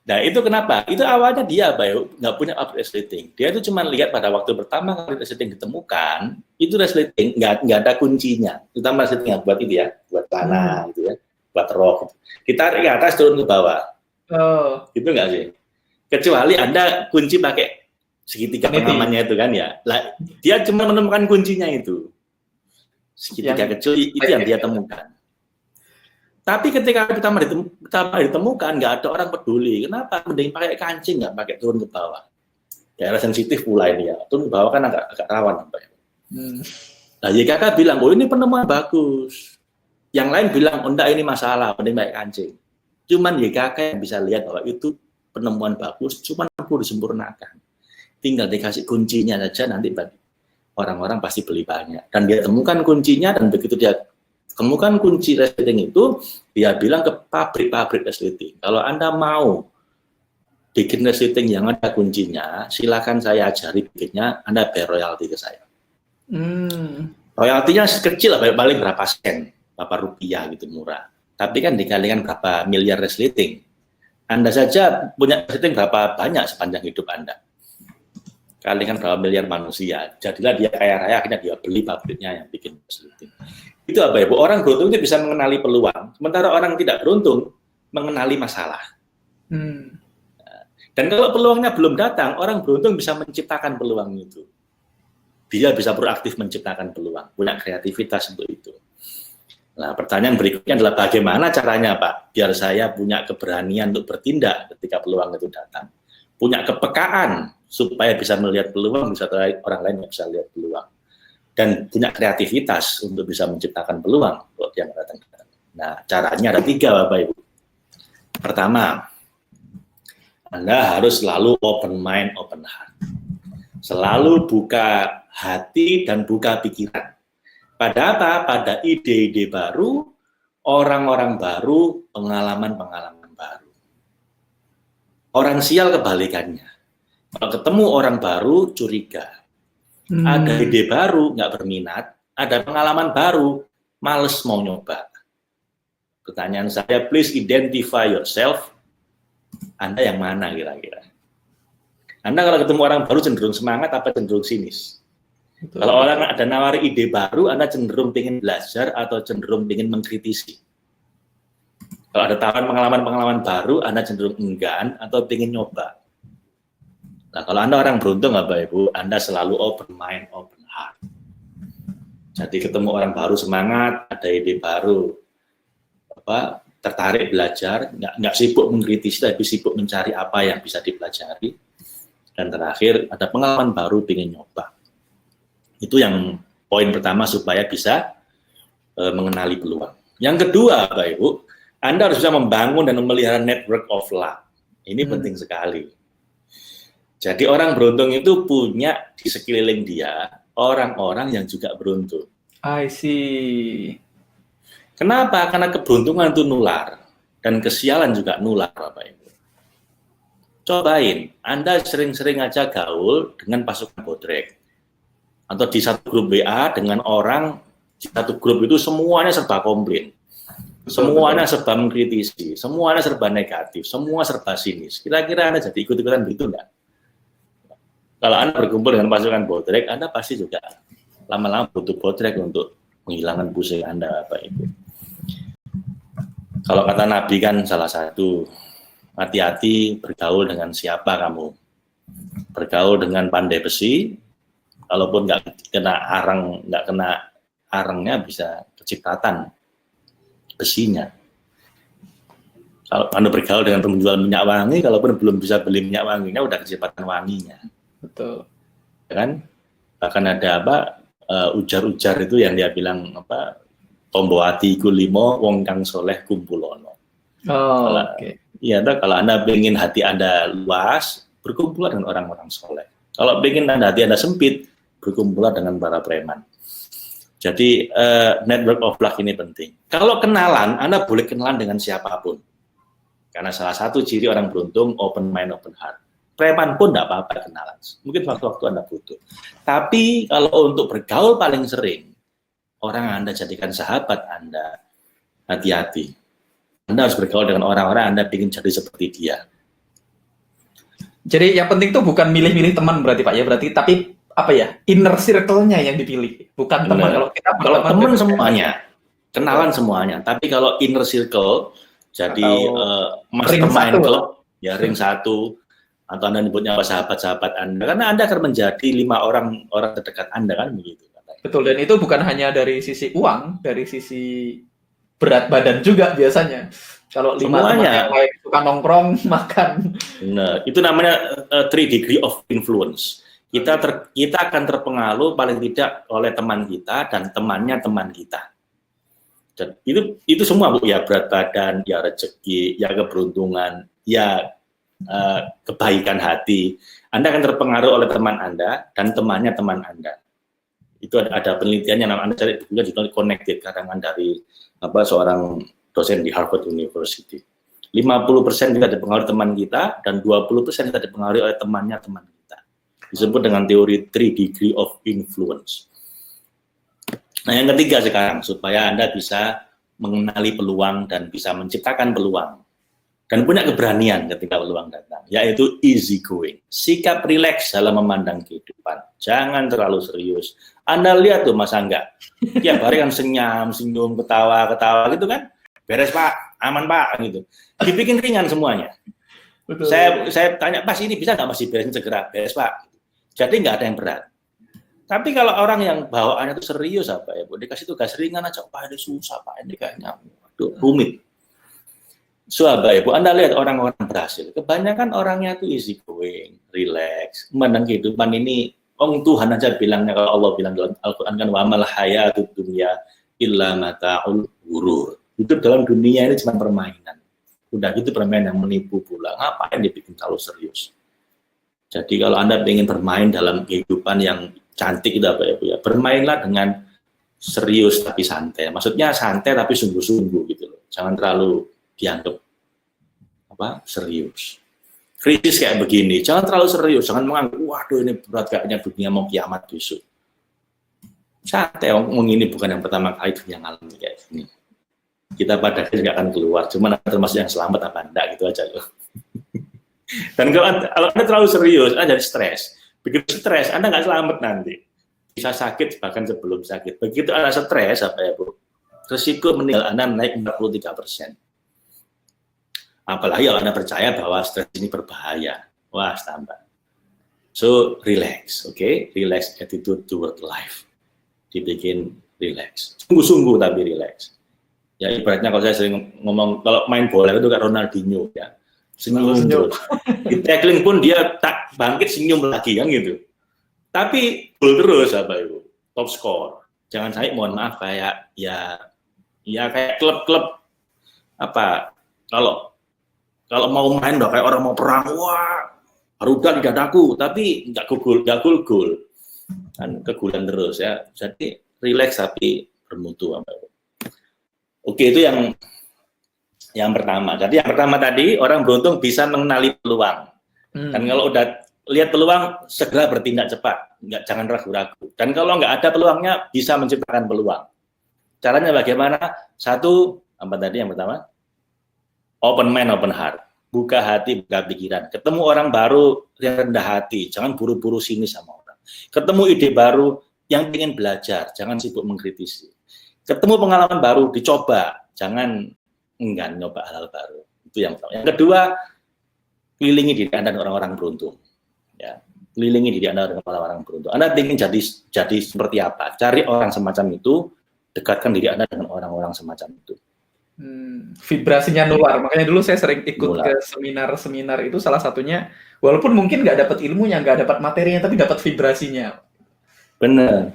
Nah itu kenapa? Itu awalnya dia nggak punya pabrik resleting. Dia itu cuma lihat pada waktu pertama kali resleting ditemukan, itu resleting nggak ada kuncinya. Terutama resleting yang buat itu ya, buat tanah gitu ya, buat rok. Kita dari atas turun ke bawah. Gitu nggak sih? Kecuali Anda kunci pakai segitiga pengamannya itu kan ya. Lah, dia cuma menemukan kuncinya itu. Segitiga kecil itu yang dia temukan. Tapi ketika pertama ditemukan, nggak ada orang peduli. Kenapa? Mending pakai kancing, nggak pakai turun ke bawah. Daerah sensitif pula ini ya. Turun ke bawah kan agak rawan. Nah, YKK bilang, oh ini penemuan bagus. Yang lain bilang, oh enggak ini masalah, mending pakai kancing. Cuman YKK yang bisa lihat bahwa itu penemuan bagus, cuman perlu disempurnakan. Tinggal dikasih kuncinya saja, nanti orang-orang pasti beli banyak. Dan dia temukan kuncinya, dan begitu dia temukan kunci resleting itu, dia bilang ke pabrik-pabrik resleting, kalau Anda mau bikin resleting yang ada kuncinya, silakan saya ajari bikinnya, Anda bayar royalti ke saya. Royaltinya kecil lah, paling berapa sen, berapa rupiah gitu, murah. Tapi kan dikalikan berapa miliar resleting. Anda saja punya resleting berapa banyak sepanjang hidup Anda. Kalikan berapa miliar manusia. Jadilah dia kaya raya, akhirnya dia beli pabriknya yang bikin resleting. Itu apa ya Bu? Orang beruntung itu bisa mengenali peluang, sementara orang tidak beruntung mengenali masalah. Dan kalau peluangnya belum datang, orang beruntung bisa menciptakan peluang itu. Dia bisa proaktif menciptakan peluang, punya kreativitas untuk itu. Nah, pertanyaan berikutnya adalah bagaimana caranya, Pak, biar saya punya keberanian untuk bertindak ketika peluang itu datang. Punya kepekaan supaya bisa melihat peluang, bisa orang lain yang bisa lihat peluang. Dan punya kreativitas untuk bisa menciptakan peluang buat yang datang. Nah, caranya ada 3, Bapak Ibu. Pertama, Anda harus selalu open mind, open heart. Selalu buka hati dan buka pikiran. Pada apa? Pada ide-ide baru, orang-orang baru, pengalaman-pengalaman baru. Orang sial kebalikannya. Kalau ketemu orang baru, curiga. Ada ide baru, nggak berminat. Ada pengalaman baru, males mau nyoba. Pertanyaan saya, please identify yourself. Anda yang mana kira-kira? Anda kalau ketemu orang baru cenderung semangat apa cenderung sinis? Betul. Kalau orang ada nawari ide baru, Anda cenderung ingin belajar atau cenderung ingin mengkritisi? Kalau ada tawaran pengalaman-pengalaman baru, Anda cenderung enggan atau ingin nyoba? Nah, kalau Anda orang beruntung, Bapak Ibu, Anda selalu open mind, open heart. Jadi ketemu orang baru semangat, ada ide baru, tertarik belajar, nggak sibuk mengkritisi, tapi sibuk mencari apa yang bisa dipelajari. Dan terakhir, ada pengalaman baru, ingin nyoba. Itu yang poin pertama supaya bisa mengenali peluang. Yang kedua, Bapak Ibu, Anda harus bisa membangun dan memelihara network of luck. Ini penting sekali. Jadi orang beruntung itu punya di sekeliling dia orang-orang yang juga beruntung. I see. Kenapa? Karena keberuntungan itu nular dan kesialan juga nular, Bapak Ibu. Cobain, Anda sering-sering aja gaul dengan pasukan bodrek. Atau di satu grup WA dengan orang, di satu grup itu semuanya serba komplain. Semuanya serba mengkritisi, semuanya serba negatif, semua serba sinis. Kira-kira Anda jadi ikut-ikutan begitu enggak? Kalau Anda berkumpul dengan pasukan bodrek, Anda pasti juga lama-lama butuh bodrek untuk menghilangkan pusing Anda, Bapak Ibu. Kalau kata Nabi kan salah satu, hati-hati bergaul dengan siapa kamu. Bergaul dengan pandai besi, kalaupun nggak kena arangnya bisa kecipratan besinya. Kalau Anda bergaul dengan penjual minyak wangi, kalaupun belum bisa beli minyak wanginya, udah kecipratan wanginya. Betul. Kan? Bahkan ada ujar-ujar itu yang dia bilang tombo ati iku limo wong kang soleh kumpulono. Oh, oke. Iya, kalau Anda ingin hati Anda luas, berkumpullah dengan orang-orang soleh. Kalau ingin hati Anda sempit, berkumpullah dengan para preman. Jadi network of luck ini penting. Kalau kenalan, Anda boleh kenalan dengan siapapun. Karena salah satu ciri orang beruntung, open mind, open heart. Preman pun tidak apa-apa kenalan. Mungkin waktu-waktu Anda butuh. Tapi kalau untuk bergaul paling sering, orang yang Anda jadikan sahabat Anda, hati-hati. Anda harus bergaul dengan orang-orang Anda ingin jadi seperti dia. Jadi yang penting tuh bukan milih-milih teman berarti Pak ya, berarti tapi apa ya, inner circle-nya yang dipilih, bukan teman. Kalau teman semuanya, kenalan semuanya. Tapi kalau inner circle, jadi mastermind club, ya ring satu, atau Anda nyebutnya sahabat-sahabat Anda, karena Anda akan menjadi 5 orang terdekat Anda kan begitu. Betul, dan itu bukan hanya dari sisi uang, dari sisi berat badan juga biasanya. Kalau 5 teman yang lain suka nongkrong, makan. Nah, itu namanya 3 degree of influence. Kita akan terpengaruh paling tidak oleh teman kita dan temannya teman kita. Dan itu semua Bu, ya berat badan, ya rezeki, ya keberuntungan, ya kebaikan hati. Anda akan terpengaruh oleh teman Anda dan temannya teman Anda. Itu ada penelitian yang Anda cari juga di Connected, karangan dari seorang dosen di Harvard University. 50% kita dipengaruhi teman kita dan 20% kita dipengaruhi oleh temannya teman kita. Disebut dengan teori 3 degree of influence. Nah, yang ketiga sekarang, supaya Anda bisa mengenali peluang dan bisa menciptakan peluang dan punya keberanian ketika peluang datang, yaitu easy going. Sikap rileks dalam memandang kehidupan. Jangan terlalu serius. Anda lihat tuh Mas Angga, tiap hari kan senyum, ketawa gitu kan. Beres Pak, aman Pak, gitu. Dibikin ringan semuanya. Betul. Saya tanya, Mas ini bisa nggak Mas diberesin segera? Beres Pak. Jadi nggak ada yang berat. Tapi kalau orang yang bawaannya itu serius apa ya, Bu, dikasih tugas ringan aja, Pak ini susah, Pak ini kayaknya rumit. So apa ya, Bu, Anda lihat orang-orang berhasil, kebanyakan orangnya itu easy going, relax, memandang kehidupan ini, Tuhan aja bilangnya, kalau Allah bilang dalam Al-Quran kan, wa mal hayatud dunya illa mata'ul ghurur. Hidup dalam dunia ini cuma permainan. Udah gitu permainan yang menipu pula, ngapain dibikin terlalu serius? Jadi kalau Anda ingin bermain dalam kehidupan yang cantik itu apa ya Bu ya, bermainlah dengan serius tapi santai. Maksudnya santai tapi sungguh-sungguh gitu loh. Jangan terlalu dianggap serius. Krisis kayak begini, jangan terlalu serius, jangan menganggap waduh ini berat kayaknya dunia mau kiamat besok. Santai, ngomong ini bukan yang pertama kali dunia ngalami kayak gini. Kita pada akhirnya akan keluar, cuman termasuk yang selamat apa enggak gitu aja loh. Dan kalau Anda terlalu serius, Anda jadi stres. Begitu stres, Anda nggak selamat nanti. Bisa sakit bahkan sebelum sakit. Begitu Anda stres, apa ya Bu? Risiko meninggal Anda naik 43%. Apalagi kalau Anda percaya bahwa stres ini berbahaya. Wah, tambah. So, relax, okay? Relax attitude toward life. Dibikin relax. Sungguh-sungguh tapi relax. Ya ibaratnya kalau saya sering ngomong, kalau main bola itu kayak Ronaldinho ya. Senyum terus. Di tackling pun dia tak bangkit senyum lagi kan gitu. Tapi gol terus apa itu? Top score. Jangan sampai mohon maaf kayak ya kayak klub-klub apa kalau mau main udah kayak orang mau perang, wah harudan di dadaku, tapi nggak gol kan kegulan terus ya. Jadi relax tapi bermutu apa itu. Oke, itu yang pertama. Jadi yang pertama tadi, orang beruntung bisa mengenali peluang. Dan kalau udah lihat peluang, segera bertindak cepat. Jangan ragu-ragu. Dan kalau nggak ada peluangnya, bisa menciptakan peluang. Caranya bagaimana? Satu, apa tadi yang pertama? Open mind, open heart. Buka hati, buka pikiran. Ketemu orang baru, rendah hati. Jangan buru-buru sinis sama orang. Ketemu ide baru, yang ingin belajar. Jangan sibuk mengkritisi. Ketemu pengalaman baru, dicoba. Jangan enggan nyoba hal baru. Itu yang pertama. Yang kedua, kelilingi diri Anda dengan orang-orang beruntung. Ya, kelilingi diri Anda dengan orang-orang beruntung. Anda ingin jadi seperti apa? Cari orang semacam itu, dekatkan diri Anda dengan orang-orang semacam itu. Vibrasinya nular. Makanya dulu saya sering ikut ke seminar-seminar itu, salah satunya, walaupun mungkin nggak dapat ilmunya, nggak dapat materinya, tapi dapat vibrasinya. Benar.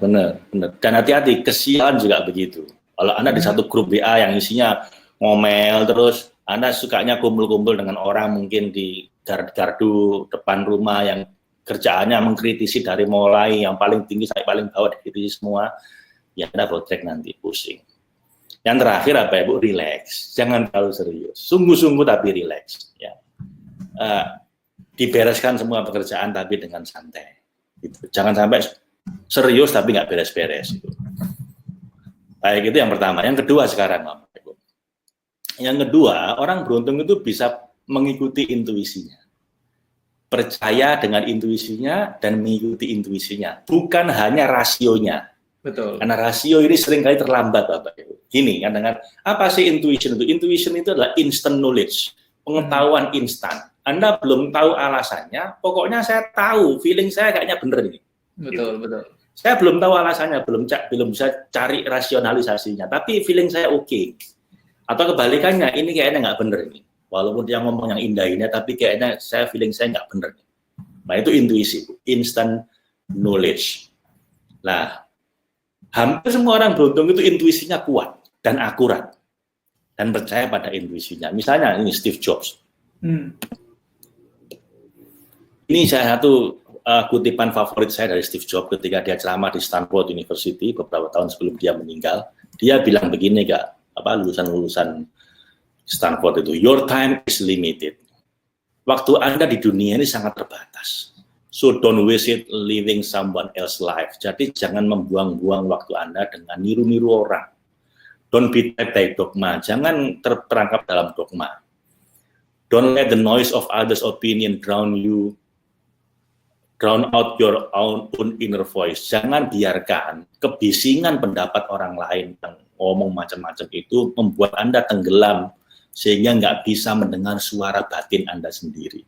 Dan hati-hati, kesialan juga begitu. Kalau Anda di satu grup WA yang isinya ngomel terus, Anda sukanya kumpul-kumpul dengan orang mungkin di gardu depan rumah yang kerjaannya mengkritisi dari mulai yang paling tinggi sampai paling bawah, dikritisi semua, ya Anda botrek nanti, pusing. Yang terakhir apa ya Bu? Relax, jangan terlalu serius, sungguh-sungguh tapi relax. Ya. Dibereskan semua pekerjaan tapi dengan santai. Gitu. Jangan sampai serius tapi nggak beres-beres. Gitu. Baik, itu yang pertama. Yang kedua sekarang, Bapak Ibu. Yang kedua, orang beruntung itu bisa mengikuti intuisinya. Percaya dengan intuisinya dan mengikuti intuisinya. Bukan hanya rasionya. Betul. Karena rasio ini seringkali terlambat, Bapak Ibu. Gini, kan dengan apa sih intuition itu? Intuition itu adalah instant knowledge, pengetahuan instan. Anda belum tahu alasannya, pokoknya saya tahu, feeling saya kayaknya bener ini. Betul. Saya belum tahu alasannya, belum bisa cari rasionalisasinya, tapi feeling saya oke. Atau kebalikannya, ini kayaknya nggak bener ini. Walaupun dia ngomong yang indah ini, tapi kayaknya feeling saya nggak bener. Nah, itu intuisi, instant knowledge. Nah, hampir semua orang beruntung itu intuisinya kuat dan akurat. Dan percaya pada intuisinya. Misalnya ini Steve Jobs. Ini salah satu kutipan favorit saya dari Steve Jobs ketika dia ceramah di Stanford University beberapa tahun sebelum dia meninggal. Dia bilang begini, lulusan Stanford itu, your time is limited. Waktu Anda di dunia ini sangat terbatas. So don't waste it living someone else's life. Jadi jangan membuang-buang waktu Anda dengan niru-niru orang. Don't be tied by dogma. Jangan terperangkap dalam dogma. Don't let the noise of others' opinion drown out your own inner voice. Jangan biarkan kebisingan pendapat orang lain yang ngomong macam-macam itu membuat Anda tenggelam sehingga nggak bisa mendengar suara batin Anda sendiri.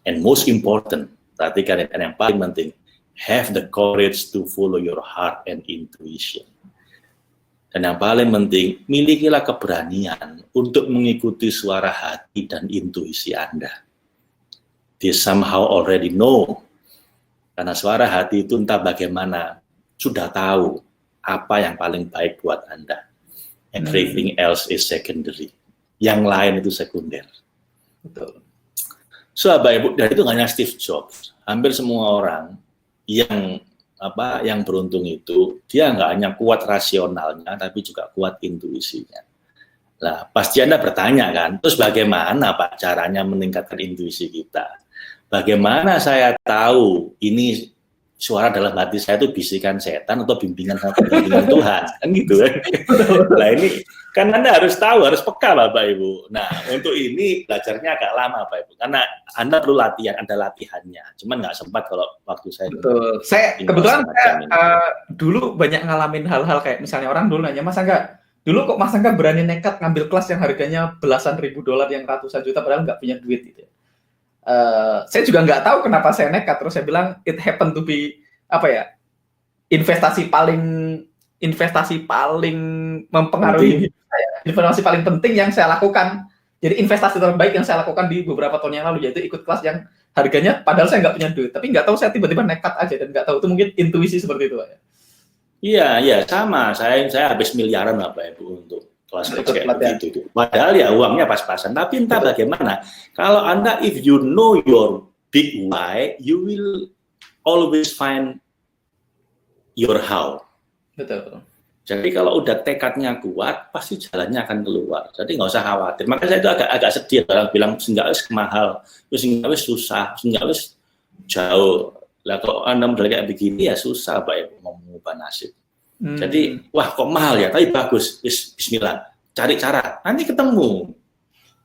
And most important, perhatikan yang paling penting, have the courage to follow your heart and intuition. Dan yang paling penting, milikilah keberanian untuk mengikuti suara hati dan intuisi Anda. They somehow already know. Karena suara hati itu entah bagaimana, sudah tahu apa yang paling baik buat Anda. Everything else is secondary. Yang lain itu sekunder. Betul. So, Bapak Ibu, dan itu hanya Steve Jobs. Hampir semua orang yang beruntung itu, dia nggak hanya kuat rasionalnya, tapi juga kuat intuisinya. Nah, pasti Anda bertanya kan, terus bagaimana Pak caranya meningkatkan intuisi kita? Bagaimana saya tahu ini suara dalam hati saya itu bisikan setan atau bimbingan Tuhan, kan gitu kan? Nah ini kan Anda harus tahu, harus peka Bapak Ibu. Nah untuk ini belajarnya agak lama Bapak Ibu, karena Anda perlu latihan, ada latihannya. Cuman nggak sempat kalau waktu saya. Betul. Saya kebetulan dulu banyak ngalamin hal-hal kayak misalnya orang dulu nanya, Mas Angga, dulu kok Mas Angga berani nekat ngambil kelas yang harganya belasan ribu dolar yang ratusan juta padahal nggak punya duit gitu. Saya juga nggak tahu kenapa saya nekat, terus saya bilang it happened to be investasi paling mempengaruhi hidup saya, investasi paling penting yang saya lakukan. Jadi investasi terbaik yang saya lakukan di beberapa tahun yang lalu yaitu ikut kelas yang harganya padahal saya nggak punya duit, tapi nggak tahu saya tiba-tiba nekat aja dan nggak tahu itu mungkin intuisi seperti itu Pak. Iya sama, saya habis miliaran Bapak Ibu untuk kelas kayak gitu. Padahal ya uangnya pas-pasan, tapi entah bagaimana. Kalau Anda, if you know your big why, you will always find your how. Betul. Jadi kalau udah tekadnya kuat, pasti jalannya akan keluar. Jadi nggak usah khawatir. Makanya saya itu agak sedih orang bilang senggak wis mahal, senggak wis susah, senggak wis jauh. Lah kalau Anda modal kayak begini ya susah Pak ya mau mengubah nasib. Jadi, wah kok mahal ya, tapi bagus, bismillah, cari cara, nanti ketemu.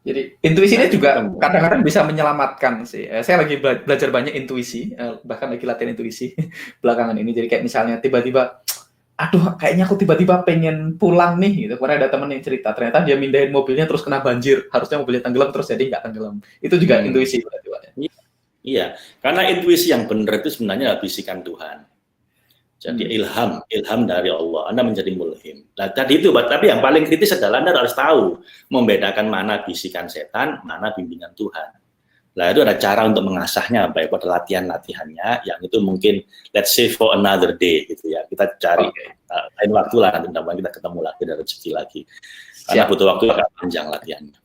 Jadi intuisinya juga kadang-kadang bisa menyelamatkan sih. Saya lagi belajar banyak intuisi, bahkan lagi latihan intuisi belakangan ini. Jadi kayak misalnya tiba-tiba, aduh kayaknya aku tiba-tiba pengen pulang nih, gitu. Karena ada temen yang cerita, ternyata dia mindahin mobilnya terus kena banjir, harusnya mobilnya tenggelam terus jadi nggak tenggelam. Itu juga intuisi. Iya, karena intuisi yang benar itu sebenarnya bisikan Tuhan. Jadi ilham dari Allah, Anda menjadi mulhim. Nah, tadi itu, tapi yang paling kritis adalah Anda harus tahu membedakan mana bisikan setan, mana bimbingan Tuhan. Nah, itu ada cara untuk mengasahnya, baik pada latihannya, yang itu mungkin let's say for another day gitu ya. Kita cari lain waktu lah, nanti kita ketemu lagi dan rezeki lagi. Karena butuh waktu agak panjang latihannya.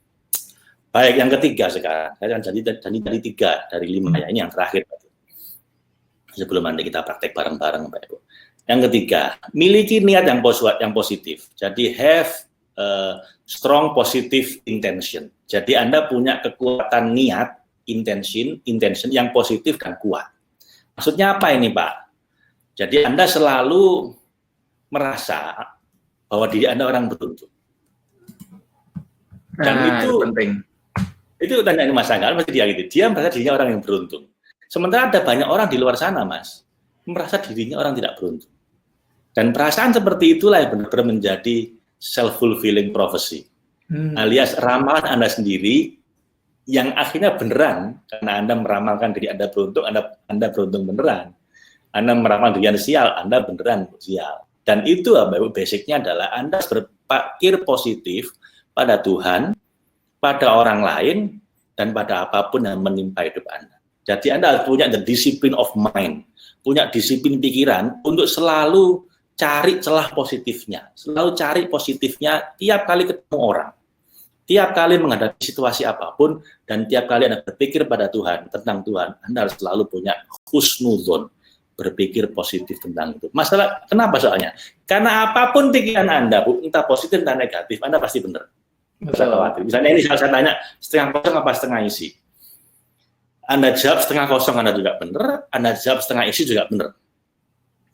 Baik, yang ketiga sekarang, saya akan jadi 3 dari 5 ya, ini yang terakhir. Sebelum nanti kita praktek bareng-bareng Pak Ibu. Yang ketiga, miliki niat yang positif. Jadi have strong positive intention. Jadi Anda punya kekuatan niat, intention yang positif dan kuat. Maksudnya apa ini Pak? Jadi Anda selalu merasa bahwa diri Anda orang beruntung. Dan itu penting. Itu tanya Mas Angga, pasti dia gitu. Dia merasa dirinya orang yang beruntung. Sementara ada banyak orang di luar sana, Mas, merasa dirinya orang tidak beruntung. Dan perasaan seperti itulah yang benar-benar menjadi self-fulfilling prophecy. Alias ramalan Anda sendiri yang akhirnya beneran, karena Anda meramalkan diri Anda beruntung, Anda beruntung beneran. Anda meramalkan diri Anda sial, Anda beneran sial. Dan itu, basicnya adalah Anda berpikir positif pada Tuhan, pada orang lain, dan pada apapun yang menimpa hidup Anda. Jadi Anda punya the discipline of mind, punya disiplin pikiran untuk selalu cari celah positifnya, selalu cari positifnya tiap kali ketemu orang, tiap kali menghadapi situasi apapun, dan tiap kali Anda berpikir pada Tuhan, tentang Tuhan, Anda harus selalu punya husnudzon, berpikir positif tentang itu. Masalah, kenapa soalnya? Karena apapun pikiran Anda, entah positif entah negatif, Anda pasti benar. Misalnya ini saya tanya, setengah kosong apa setengah isi? Anda jawab setengah kosong, Anda juga benar. Anda jawab setengah isi juga benar.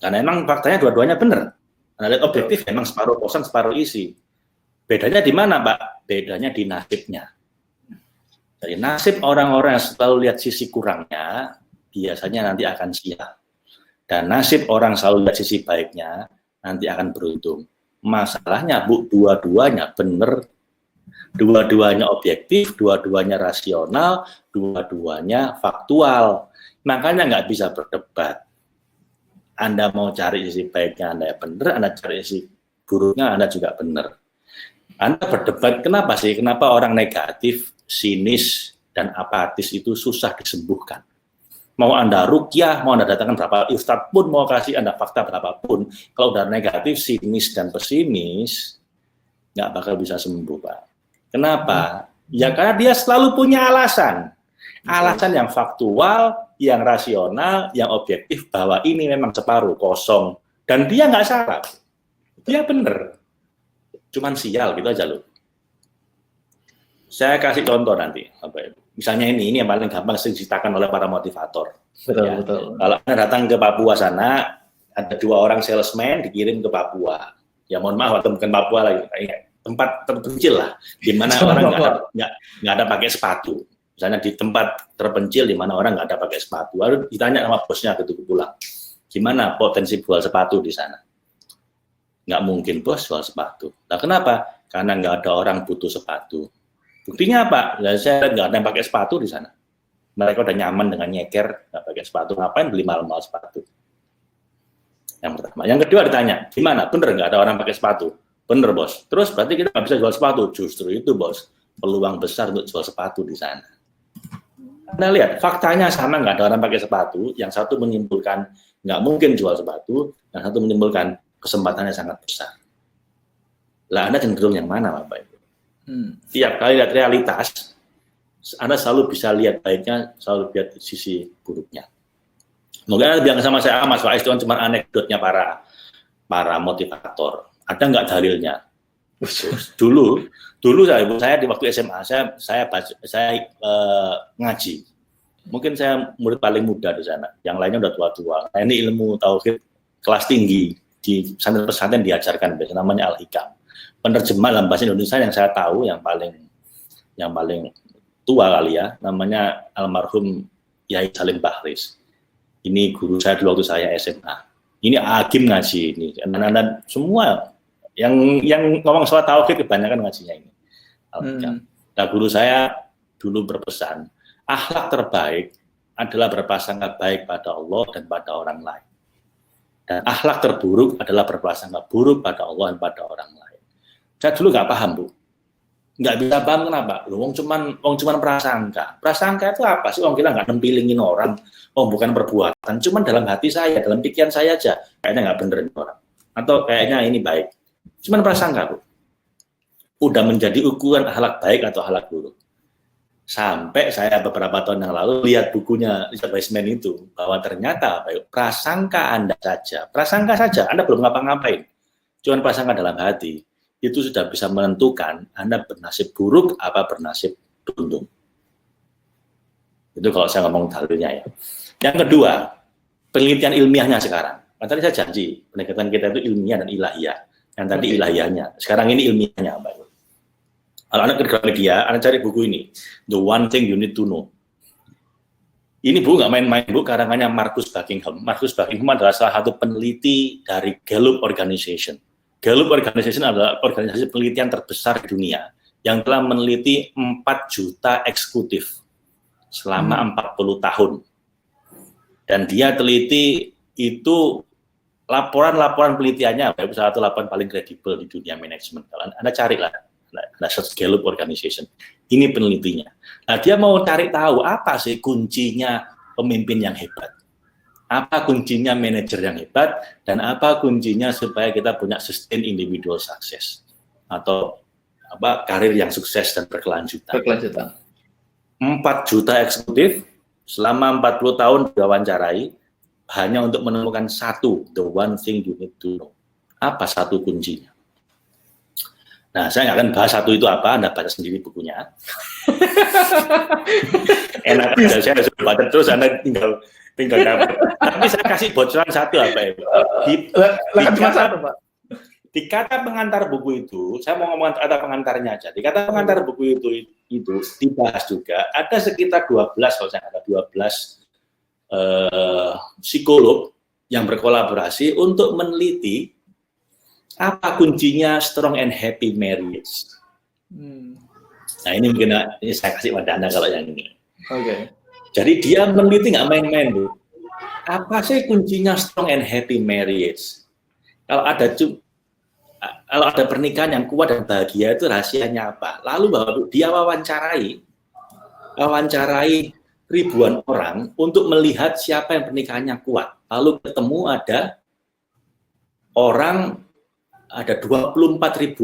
Karena memang faktanya dua-duanya benar. Anda lihat objektif, memang separuh kosong, separuh isi. Bedanya di mana, Pak? Bedanya di nasibnya. Jadi nasib orang-orang yang selalu lihat sisi kurangnya, biasanya nanti akan sial. Dan nasib orang selalu lihat sisi baiknya, nanti akan beruntung. Masalahnya, Bu, dua-duanya benar Dua-duanya objektif, dua-duanya rasional, dua-duanya faktual. Makanya nggak bisa berdebat. Anda mau cari sisi baiknya, Anda benar. Anda cari sisi buruknya, Anda juga benar. Anda berdebat, kenapa sih? Kenapa orang negatif, sinis, dan apatis itu susah disembuhkan? Mau Anda rukyah, mau Anda datangkan berapa ustadz pun, mau kasih Anda fakta berapapun, kalau udah negatif, sinis, dan pesimis, nggak bakal bisa sembuh, Pak. Kenapa? Ya karena dia selalu punya alasan. Alasan yang faktual, yang rasional, yang objektif, bahwa ini memang separuh, kosong. Dan dia nggak salah. Dia benar. Cuman sial, gitu aja loh. Saya kasih contoh nanti. Misalnya ini yang paling gampang diceritakan oleh para motivator. Betul, betul. Kalau Anda datang ke Papua sana, ada 2 orang salesman dikirim ke Papua. Ya mohon maaf, atau bukan Papua lagi. Tempat terpencil lah, di mana orang nggak ada pakai sepatu. Misalnya di tempat terpencil di mana orang nggak ada pakai sepatu, lalu ditanya sama bosnya ketika pulang, gimana potensi jual sepatu di sana? Nggak mungkin bos jual sepatu. Nah kenapa? Karena nggak ada orang butuh sepatu. Buktinya apa? Ya, saya nggak ada yang pakai sepatu di sana. Mereka udah nyaman dengan nyeker, nggak pakai sepatu. Ngapain beli mahal-mahal sepatu? Yang pertama. Yang kedua ditanya, gimana? Bener nggak ada orang pakai sepatu? Bener bos. Terus berarti kita nggak bisa jual sepatu. Justru itu bos, peluang besar untuk jual sepatu di sana. Anda lihat, faktanya sama, nggak ada orang pakai sepatu. Yang satu menyimpulkan nggak mungkin jual sepatu, yang satu menyimpulkan kesempatannya sangat besar. Lah Anda cenderung yang mana, Bapak Ibu? Tiap kali lihat realitas, Anda selalu bisa lihat baiknya, selalu lihat sisi buruknya. Mungkin Anda bilang sama saya, Mas Faiz, itu kan cuma anekdotnya para motivator. Ada nggak dalilnya? Dulu saya di waktu SMA saya ngaji. Mungkin saya murid paling muda di sana. Yang lainnya udah tua-tua. Nah, ini ilmu tauhid kelas tinggi di pesantren diajarkan, namanya Al-Hikam. Penerjemah dalam bahasa Indonesia yang saya tahu yang paling tua kali ya, namanya almarhum Yai Salim Bahris. Ini guru saya dulu waktu saya SMA. Ini agim ngaji ini. Anak-anak semua yang ngomong soal tauhid kebanyakan ngajinya ini. Nah, guru saya dulu berpesan, akhlak terbaik adalah berprasangka baik pada Allah dan pada orang lain. Dan akhlak terburuk adalah berprasangka buruk pada Allah dan pada orang lain. Saya dulu nggak paham, Bu. Nggak bisa paham kenapa? Wong cuman prasangka. Prasangka itu apa sih? Wong kita nggak nempilingin orang. Oh, bukan perbuatan. Cuman dalam hati saya, dalam pikiran saya aja. Kayaknya nggak bener orang. Atau kayaknya ini baik. Cuman prasangka, Bu. Udah menjadi ukuran akhlak baik atau akhlak buruk. Sampai saya beberapa tahun yang lalu lihat bukunya Richard Wiseman itu, bahwa ternyata prasangka saja, Anda belum ngapa-ngapain. Cuman prasangka dalam hati, itu sudah bisa menentukan Anda bernasib buruk apa bernasib beruntung. Itu kalau saya ngomong dalilnya ya. Yang kedua, penelitian ilmiahnya sekarang. Tadi saya janji, pendekatan kita itu ilmiah dan ilahiyah. Yang tadi ilahiyahnya, sekarang ini ilmiahnya, Pak. Kalau Anda ke media, Anda cari buku ini, The One Thing You Need to Know. Ini buku nggak main-main, Bu, karangannya Marcus Buckingham. Marcus Buckingham adalah salah satu peneliti dari Gallup Organization. Gallup Organization adalah organisasi penelitian terbesar di dunia yang telah meneliti 4 juta eksekutif selama 40 tahun. Dan dia teliti itu laporan-laporan penelitiannya, salah satu laporan paling kredibel di dunia manajemen. Anda carilah. Nah, Gallup Organization. Ini penelitinya. Nah, dia mau cari tahu apa sih kuncinya pemimpin yang hebat. Apa kuncinya manajer yang hebat, dan apa kuncinya supaya kita punya sustain individual success. Atau karir yang sukses dan berkelanjutan. 4 juta eksekutif, selama 40 tahun diwawancarai, hanya untuk menemukan satu, the one thing you need to know. Apa satu kuncinya? Nah, saya nggak akan bahas satu itu apa, Anda baca sendiri bukunya. Enak aja, saya sudah baca terus, Anda tinggal dapat. Tapi saya kasih bocoran satu apa ya, di kata pengantar buku itu, saya mau ngomong kata pengantarnya aja. Di kata pengantar buku itu dibahas juga, ada sekitar 12, kalau saya kata 12 psikolog yang berkolaborasi untuk meneliti apa kuncinya strong and happy marriage. Hmm. Nah ini mungkin ini saya kasih pada Anda kalau yang ini. Oke. Jadi dia meneliti nggak main-main, Bu. Apa sih kuncinya strong and happy marriage? Kalau ada pernikahan yang kuat dan bahagia itu rahasianya apa? Lalu dia wawancarai ribuan orang untuk melihat siapa yang pernikahannya kuat. Lalu ketemu ada 24.000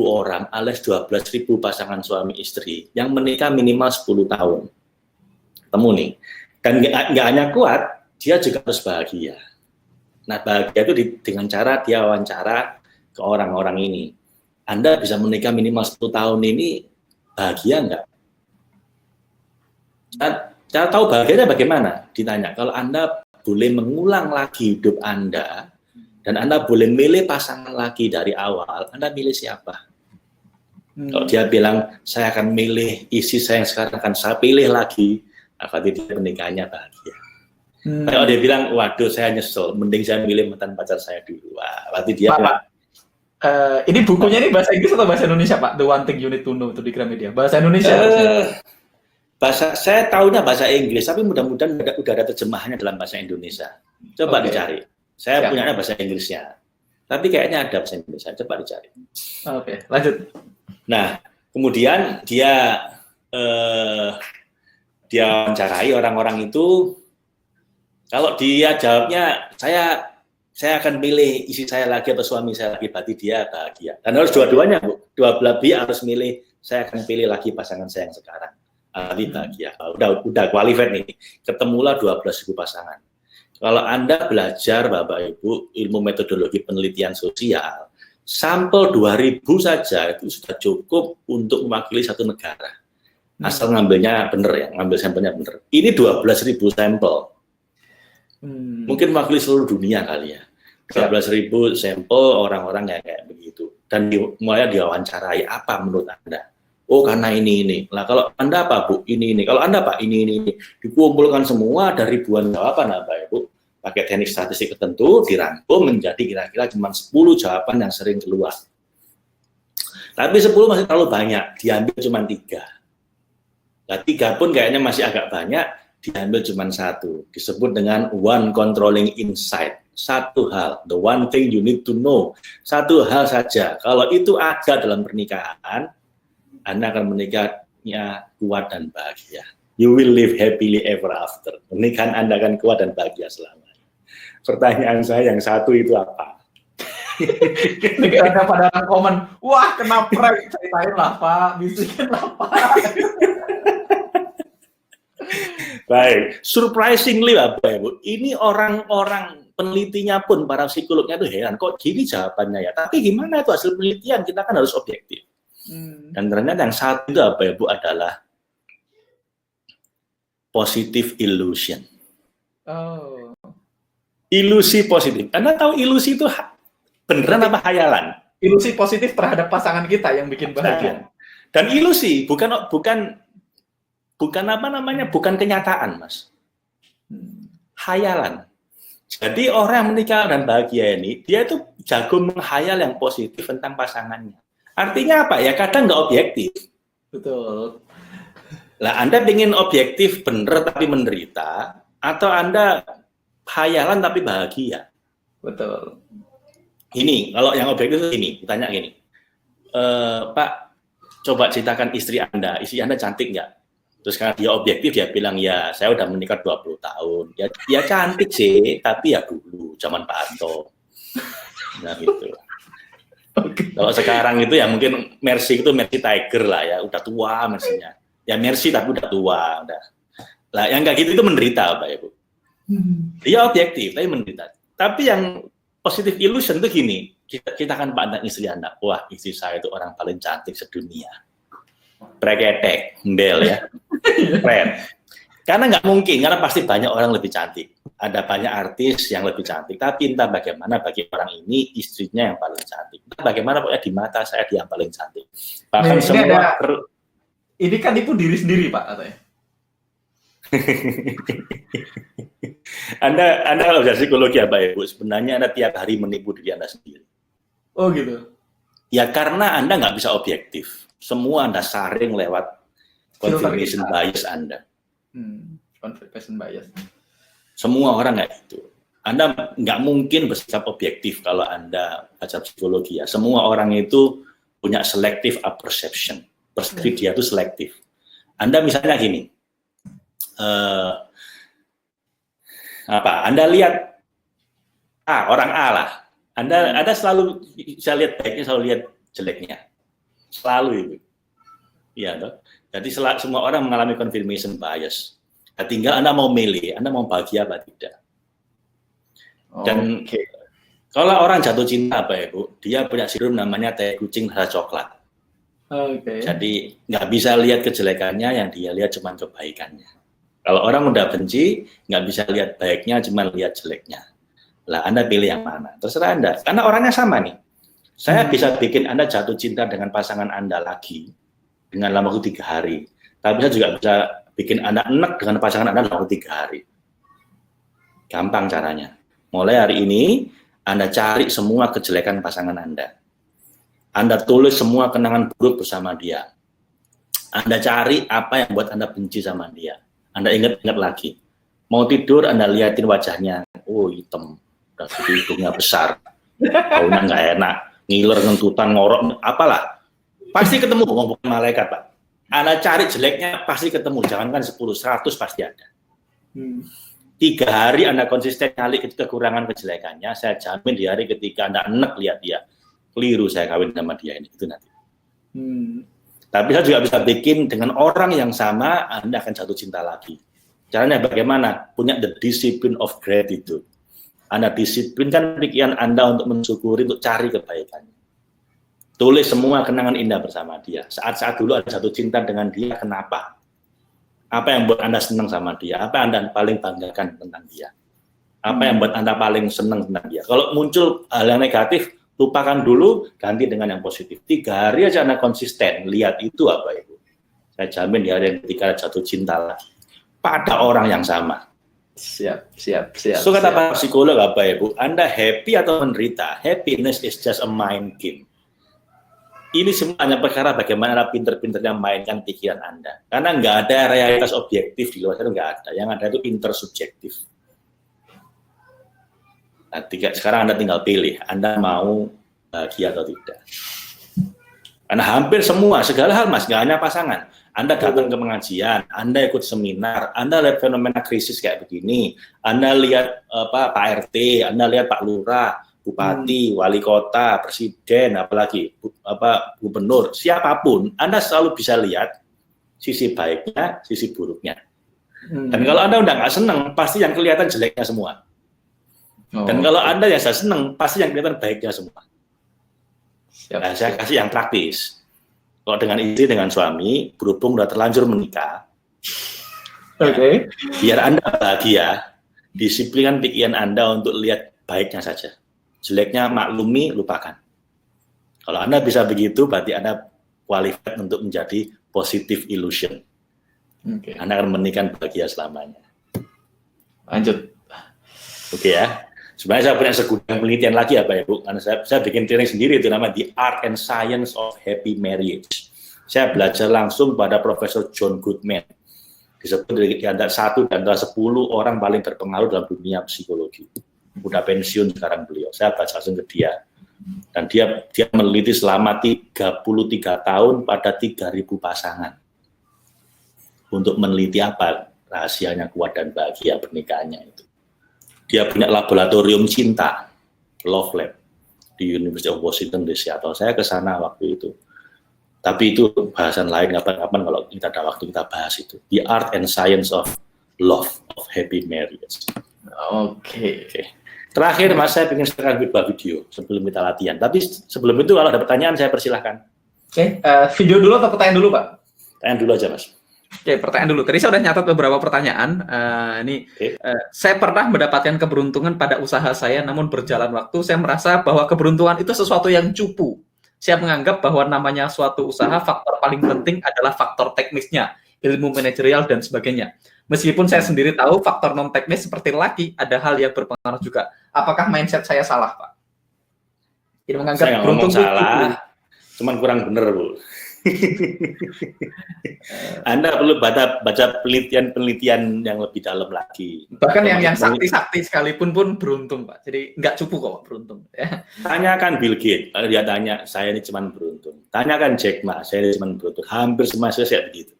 orang alias 12.000 pasangan suami istri yang menikah minimal 10 tahun. Ketemu nih. Dan nggak hanya kuat, dia juga harus bahagia. Nah, bahagia itu dengan cara dia wawancara ke orang-orang ini. Anda bisa menikah minimal 10 tahun ini, bahagia nggak? Cara tahu bahagianya bagaimana? Ditanya, kalau Anda boleh mengulang lagi hidup Anda, dan Anda boleh milih pasangan lagi dari awal, Anda milih siapa? Kalau dia bilang, saya akan milih istri saya yang sekarang akan saya pilih lagi, berarti dia pernikahannya bahagia. Kalau dia bilang, waduh saya nyesel, mending saya milih mantan pacar saya dulu. Wah, berarti dia... Pak, ini bukunya ini bahasa Inggris atau bahasa Indonesia, Pak? The One Thing You Need to Know itu di Gramedia. Bahasa Indonesia? Saya tahunya bahasa Inggris, tapi mudah-mudahan udah ada terjemahannya dalam bahasa Indonesia. Coba dicari. Saya punya bahasa Inggrisnya. Tapi kayaknya ada bahasa Indonesia. Coba dicari. Oke, lanjut. Nah, kemudian dia wawancarai orang-orang itu. Kalau dia jawabnya, saya akan milih istri saya lagi atau suami saya lagi, berarti dia bahagia. Dan harus dua-duanya, Bu. Dua belah pihak harus milih, saya akan pilih lagi pasangan saya yang sekarang. Berarti bahagia. Udah qualified nih. Ketemulah 12.000 pasangan. Kalau Anda belajar, Bapak Ibu, ilmu metodologi penelitian sosial, sampel 2.000 saja itu sudah cukup untuk mewakili satu negara. Asal ngambilnya benar ya, ngambil sampelnya benar. Ini 12.000 sampel. Mungkin mewakili seluruh dunia kali ya. 12.000 sampel orang-orang yang kayak begitu. Dan mulai diwawancarai, apa menurut Anda? Oh, karena ini. Nah, kalau Anda apa, Bu? Ini. Kalau Anda apa? Ini. Dikumpulkan semua ada ribuan jawaban, Bapak Ibu. Pakai teknik statistik tertentu, dirangkum menjadi kira-kira cuma 10 jawaban yang sering keluar. Tapi 10 masih terlalu banyak, diambil cuma 3. Nah, 3 pun kayaknya masih agak banyak, diambil cuma 1. Disebut dengan one controlling insight. Satu hal, the one thing you need to know. Satu hal saja, kalau itu ada dalam pernikahan, Anda akan menikahnya kuat dan bahagia. You will live happily ever after. Pernikahan Anda akan kuat dan bahagia selamanya. Pertanyaan saya yang satu itu apa? Ada pada komen, wah kena prank, ceritain lah Pak, bisikin lah Pak. Baik, surprisingly Bapak Ibu, ini orang-orang penelitinya pun, para psikolognya itu heran, kok gini jawabannya ya? Tapi gimana itu hasil penelitian, kita kan harus objektif. Dan ternyata yang satu itu Bapak Ibu adalah positive illusion. Oh. Ilusi positif. Anda tahu ilusi itu beneran apa khayalan? Ilusi positif terhadap pasangan kita yang bikin bahagia. Dan ilusi bukan apa namanya, bukan kenyataan, Mas. Khayalan. Jadi orang yang menikah dan bahagia ini, dia itu jago menghayal yang positif tentang pasangannya. Artinya apa ya? Kadang nggak objektif. Betul. Lah Anda ingin objektif bener tapi menderita, atau Anda khayalan tapi bahagia? Betul. Ini, kalau yang objektif itu ini, ditanya gini, Pak, coba ceritakan istri Anda cantik nggak? Terus karena dia objektif, dia bilang, ya saya udah menikah 20 tahun, ya cantik sih, tapi ya dulu, zaman Pak Harto. Nah gitu. Kalau sekarang itu ya mungkin Mercy Tiger lah ya, udah tua Mercy-nya. Ya Mercy tapi udah tua, udah. Lah yang kayak gitu itu menderita, Pak Ibu. Dia objektif, tapi menderita. Tapi yang positive illusion itu gini, kita akan pandang istri Anda, wah istri saya itu orang paling cantik sedunia. Preketek, mbel ya. Keren. Karena nggak mungkin, karena pasti banyak orang lebih cantik. Ada banyak artis yang lebih cantik, tapi entah bagaimana bagi orang ini istrinya yang paling cantik. Entah bagaimana pokoknya di mata saya dia yang paling cantik. Bahkan semua ini kan tipu diri sendiri, Pak, katanya. Anda kalau belajar psikologi apa ya, Bu? Sebenarnya Anda tiap hari menipu diri Anda sendiri. Oh gitu. Ya karena Anda nggak bisa objektif. semua Anda saring lewat confirmation bias Anda. Confirmation bias. Semua orang kayak gitu. Anda nggak mungkin bersikap objektif kalau Anda baca psikologi ya. Semua orang itu punya selective apperception. Perspektif dia itu selektif. Anda misalnya gini, Anda lihat orang A lah. Anda selalu bisa lihat baiknya, selalu lihat jeleknya. Selalu itu. Iya, toh? Jadi semua orang mengalami confirmation bias. Nah, tinggal Anda mau milih, Anda mau bahagia apa tidak. Dan kalau orang jatuh cinta, Pak Ibu, dia punya sindrom namanya tai kucing rasa coklat. Jadi nggak bisa lihat kejelekannya, yang dia lihat cuma kebaikannya. Kalau orang udah benci, nggak bisa lihat baiknya, cuma lihat jeleknya. Lah, Anda pilih yang mana? Terserah Anda. Karena orangnya sama nih. Saya bisa bikin Anda jatuh cinta dengan pasangan Anda lagi dengan dalam waktu 3 hari. Tapi saya juga bisa bikin Anda enek dengan pasangan Anda dalam waktu 3 hari. Gampang caranya. Mulai hari ini, Anda cari semua kejelekan pasangan Anda. Anda tulis semua kenangan buruk bersama dia. Anda cari apa yang buat Anda benci sama dia. Anda ingat-ingat lagi. Mau tidur, Anda liatin wajahnya. Oh, hitam. Hidungnya besar. Baunya nggak enak. Ngiler, ngentutan, ngorok, apalah. Pasti ketemu, bukan malaikat, Pak. Anda cari jeleknya, pasti ketemu. Jangankan 10, 100 pasti ada. 3 hari Anda konsisten nyali kekurangan kejelekannya, saya jamin di hari ketika Anda enek lihat dia, keliru saya kawin sama dia ini, itu nanti. Tapi saya juga bisa bikin dengan orang yang sama, Anda akan jatuh cinta lagi. Caranya bagaimana? Punya the discipline of gratitude. Anda disiplinkan pikiran Anda untuk mensyukuri, untuk cari kebaikannya. Tulis semua kenangan indah bersama dia. Saat-saat dulu Anda jatuh cinta dengan dia, kenapa? Apa yang buat Anda senang sama dia? Apa yang Anda paling banggakan tentang dia? Apa yang buat Anda paling senang tentang dia? Kalau muncul hal yang negatif, lupakan dulu, ganti dengan yang positif. 3 hari aja Anda konsisten, lihat itu apa itu. Saya jamin di hari yang ketika jatuh cinta lagi. Pada orang yang sama. Siap. So kata para psikolog apa ya Bu? Anda happy atau menderita? Happiness is just a mind game. Ini semuanya perkara bagaimana Anda pinter-pinternya mainkan pikiran Anda. Karena nggak ada realitas objektif di luar sana, nggak ada. Yang ada itu intersubjektif. Nah, sekarang Anda tinggal pilih, Anda mau bahagia atau tidak. Karena hampir semua, segala hal Mas, nggak hanya pasangan. Anda datang ke pengajian, Anda ikut seminar, Anda lihat fenomena krisis kayak begini, Anda lihat Pak RT, Anda lihat Pak Lurah, Bupati, Wali Kota, Presiden, apalagi Gubernur, siapapun, Anda selalu bisa lihat sisi baiknya, sisi buruknya. Dan kalau Anda udah nggak senang, pasti yang kelihatan jeleknya semua. Dan kalau Anda yang saya senang, pasti yang kelihatan baiknya semua. Nah, saya kasih yang praktis. Kalau dengan istri, dengan suami, berhubung udah terlanjur menikah, biar Anda bahagia, disiplinkan pikiran Anda untuk lihat baiknya saja. Jeleknya maklumi, lupakan. Kalau Anda bisa begitu, berarti Anda qualified untuk menjadi positive illusion. Anda akan menikah bahagia selamanya. Lanjut. Oke ya. Sebenarnya saya punya segudang penelitian lagi ya Pak Ibu. Karena saya bikin training sendiri, itu namanya The Art and Science of Happy Marriage. Saya belajar langsung pada Profesor John Goodman. Disebut di antara 1 dan 10 orang paling berpengaruh dalam dunia psikologi. Udah pensiun sekarang beliau. Saya baca langsung ke dia. Dan dia meneliti selama 33 tahun pada 3.000 pasangan. Untuk meneliti apa rahasianya kuat dan bahagia pernikahannya itu. Dia punya laboratorium cinta, Love Lab, di University of Washington di Seattle. Saya ke sana waktu itu. Tapi itu bahasan lain, kapan-kapan kalau kita ada waktu kita bahas itu. The Art and Science of Love, of Happy Marriage. Oke. Terakhir Mas, saya ingin share video sebelum kita latihan. Tapi sebelum itu kalau ada pertanyaan saya persilahkan. Video dulu atau pertanyaan dulu Pak? Pertanyaan dulu aja Mas. Pertanyaan dulu. Tadi saya udah nyatat beberapa pertanyaan. Saya pernah mendapatkan keberuntungan pada usaha saya, namun berjalan waktu saya merasa bahwa keberuntungan itu sesuatu yang cupu. Saya menganggap bahwa namanya suatu usaha, faktor paling penting adalah faktor teknisnya, ilmu manajerial dan sebagainya. Meskipun saya sendiri tahu faktor non teknis seperti laki, ada hal yang berpengaruh juga. Apakah mindset saya salah, Pak? Ini menganggap saya beruntung salah, cuman kurang bener Bu. Anda perlu baca penelitian yang lebih dalam lagi. Bahkan yang sakti-sakti sekalipun pun beruntung, Pak. Jadi nggak cupu kok beruntung. Ya. Tanyakan Bill Gates, kalau dia tanya, saya ini cuma beruntung. Tanyakan Jack Ma, saya ini cuma beruntung. Hampir semua saya begitu.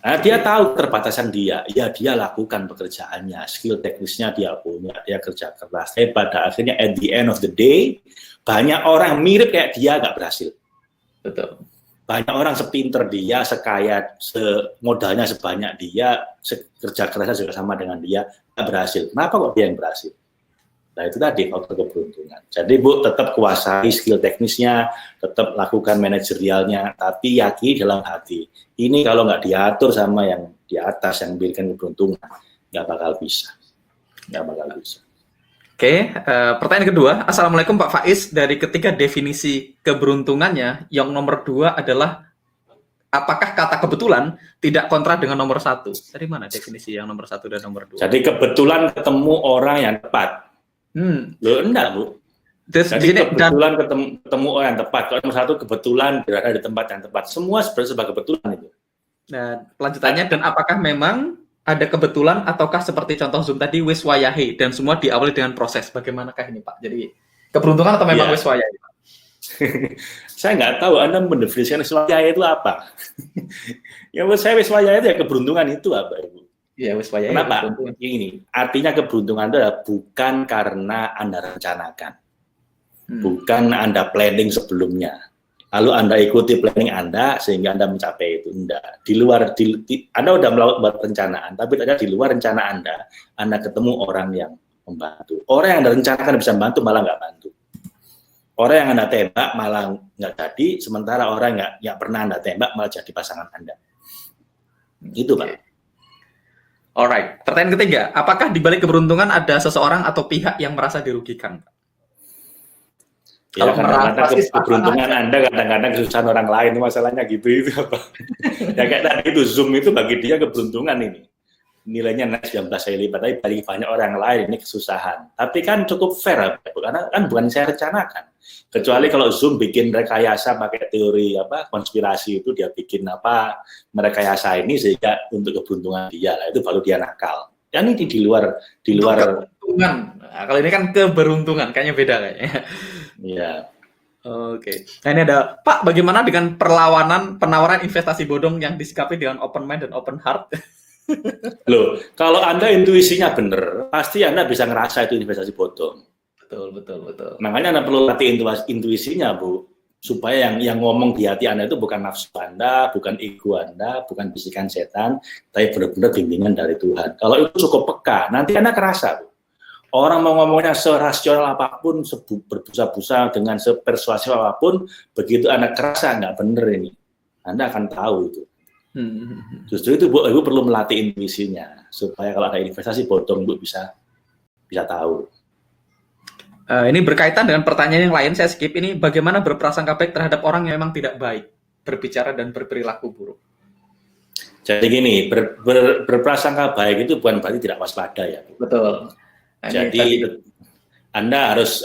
Nah, dia tahu keterbatasan dia, ya dia lakukan pekerjaannya, skill teknisnya dia punya, dia kerja keras. Tapi pada akhirnya at the end of the day, banyak orang mirip kayak dia nggak berhasil. Betul. Banyak orang sepinter dia, sekaya, modalnya sebanyak dia, kerja kerasnya juga sama dengan dia, nggak berhasil. Kenapa kok dia yang berhasil? Nah itu tadi faktor keberuntungan. Jadi Bu tetap kuasai skill teknisnya, tetap lakukan manajerialnya, tapi yakini dalam hati. Ini kalau nggak diatur sama yang di atas yang memberikan keberuntungan, nggak bakal bisa. Nggak bakal bisa. Oke, pertanyaan kedua. Assalamualaikum Pak Faiz. Dari ketiga definisi keberuntungannya, yang nomor 2 adalah apakah kata kebetulan tidak kontra dengan nomor 1? Dari mana definisi yang nomor 1 dan nomor 2? Jadi kebetulan ketemu orang yang tepat. Loh enggak Bu. Jadi kebetulan ketemu orang yang tepat. Kalau nomor 1 kebetulan berada di tempat yang tepat. Semua sebenarnya sebagai kebetulan itu. Nah, lanjutannya, dan apakah memang ada kebetulan ataukah seperti contoh Zoom tadi wis wayahe dan semua diawali dengan proses? Bagaimanakah ini Pak? Jadi keberuntungan atau memang wis wayahe Pak? Saya nggak tahu Anda mendefinisikan wis wayahe itu apa. Yang menurut saya wis wayahe itu ya keberuntungan itu apa Ibu? Ya, wis wayahe. Kenapa? Ini artinya keberuntungan itu adalah bukan karena Anda rencanakan, bukan Anda planning sebelumnya. Lalu Anda ikuti planning Anda sehingga Anda mencapai itu. Enggak. Di luar, Anda sudah melakukan perencanaan, tapi ternyata di luar rencana Anda ketemu orang yang membantu. Orang yang Anda rencanakan bisa membantu, malah nggak bantu. Orang yang Anda tembak malah nggak jadi, sementara orang yang pernah Anda tembak malah jadi pasangan Anda. Itu Pak. Alright, pertanyaan ketiga, apakah di balik keberuntungan ada seseorang atau pihak yang merasa dirugikan? Ya, kadang-kadang keberuntungan Anda, kadang-kadang kesusahan orang lain, masalahnya gitu itu apa? Ya kayak tadi itu Zoom itu bagi dia keberuntungan ini. Nilainya naik 19 kali lipat, tapi bagi banyak orang lain ini kesusahan. Tapi kan cukup fair, karena kan bukan saya rencanakan. Kecuali kalau Zoom bikin rekayasa pakai teori konspirasi itu dia bikin merekayasa ini sehingga untuk keberuntungan dia lah, itu baru dia nakal. Dan ini di luar keberuntungan. Nah, kalau ini kan keberuntungan, kayaknya beda kayaknya. Iya. Oke. Nah ini ada Pak, bagaimana dengan penawaran investasi bodong yang disikapi dengan open mind dan open heart? Loh, kalau Anda intuisinya benar, pasti Anda bisa ngerasa itu investasi bodong. Betul. Makanya Anda perlu latih intuisinya, Bu, supaya yang ngomong di hati Anda itu bukan nafsu Anda, bukan ego Anda, bukan bisikan setan, tapi benar-benar bimbingan dari Tuhan. Kalau itu cukup peka, nanti Anda kerasa, Bu. Orang mau ngomongnya serasional apapun, berbusa-busa dengan sepersuasif apapun, begitu Anda kerasa nggak benar ini, Anda akan tahu itu. Justru itu Ibu perlu melatih intuisinya, supaya kalau ada investasi bodong, Ibu bisa tahu. Ini berkaitan dengan pertanyaan yang lain, saya skip ini. Bagaimana berprasangka baik terhadap orang yang memang tidak baik, berbicara dan berperilaku buruk? Jadi gini, berprasangka baik itu bukan berarti tidak waspada ya. Betul. Jadi Anda harus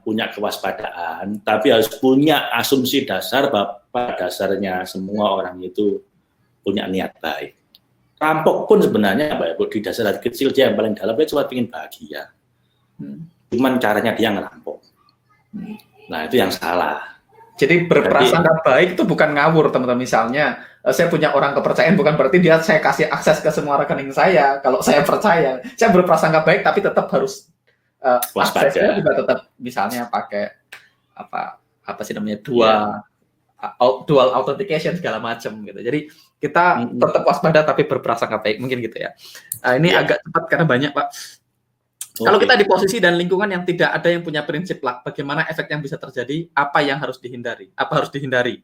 punya kewaspadaan, tapi harus punya asumsi dasar bahwa dasarnya semua orang itu punya niat baik. Rampok pun sebenarnya di dasar hati kecil dia yang paling dalam, dia cuma ingin bahagia. Cuman caranya dia ngerampok. Nah itu yang salah. Jadi berprasangka baik itu bukan ngawur teman-teman. Misalnya saya punya orang kepercayaan, bukan berarti saya kasih akses ke semua rekening saya. Kalau saya percaya, saya berprasangka baik, tapi tetap harus aksesnya juga tetap misalnya pakai apa sih namanya dual authentication segala macam gitu. Jadi kita tetap waspada tapi berprasangka baik, mungkin gitu ya. Ini agak cepat karena banyak Pak. Kalau kita di posisi dan lingkungan yang tidak ada yang punya prinsip luck, bagaimana efek yang bisa terjadi? Apa yang harus dihindari? Apa harus dihindari?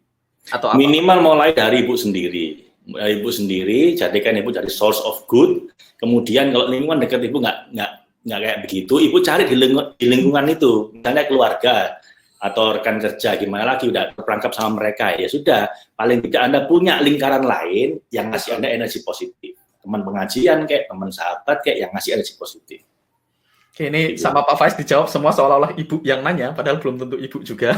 Atau apa? Minimal mulai dari Ibu sendiri. Ibu sendiri, jadikan Ibu dari source of good. Kemudian kalau lingkungan dekat Ibu nggak kayak begitu, Ibu cari di lingkungan itu, misalnya keluarga atau rekan kerja, gimana lagi udah terperangkap sama mereka, ya sudah. Paling tidak Anda punya lingkaran lain yang ngasih Anda energi positif. Teman pengajian kayak, teman sahabat kayak yang ngasih energi positif. Oke, ini sama Pak Faiz dijawab semua seolah-olah ibu yang nanya, padahal belum tentu ibu juga.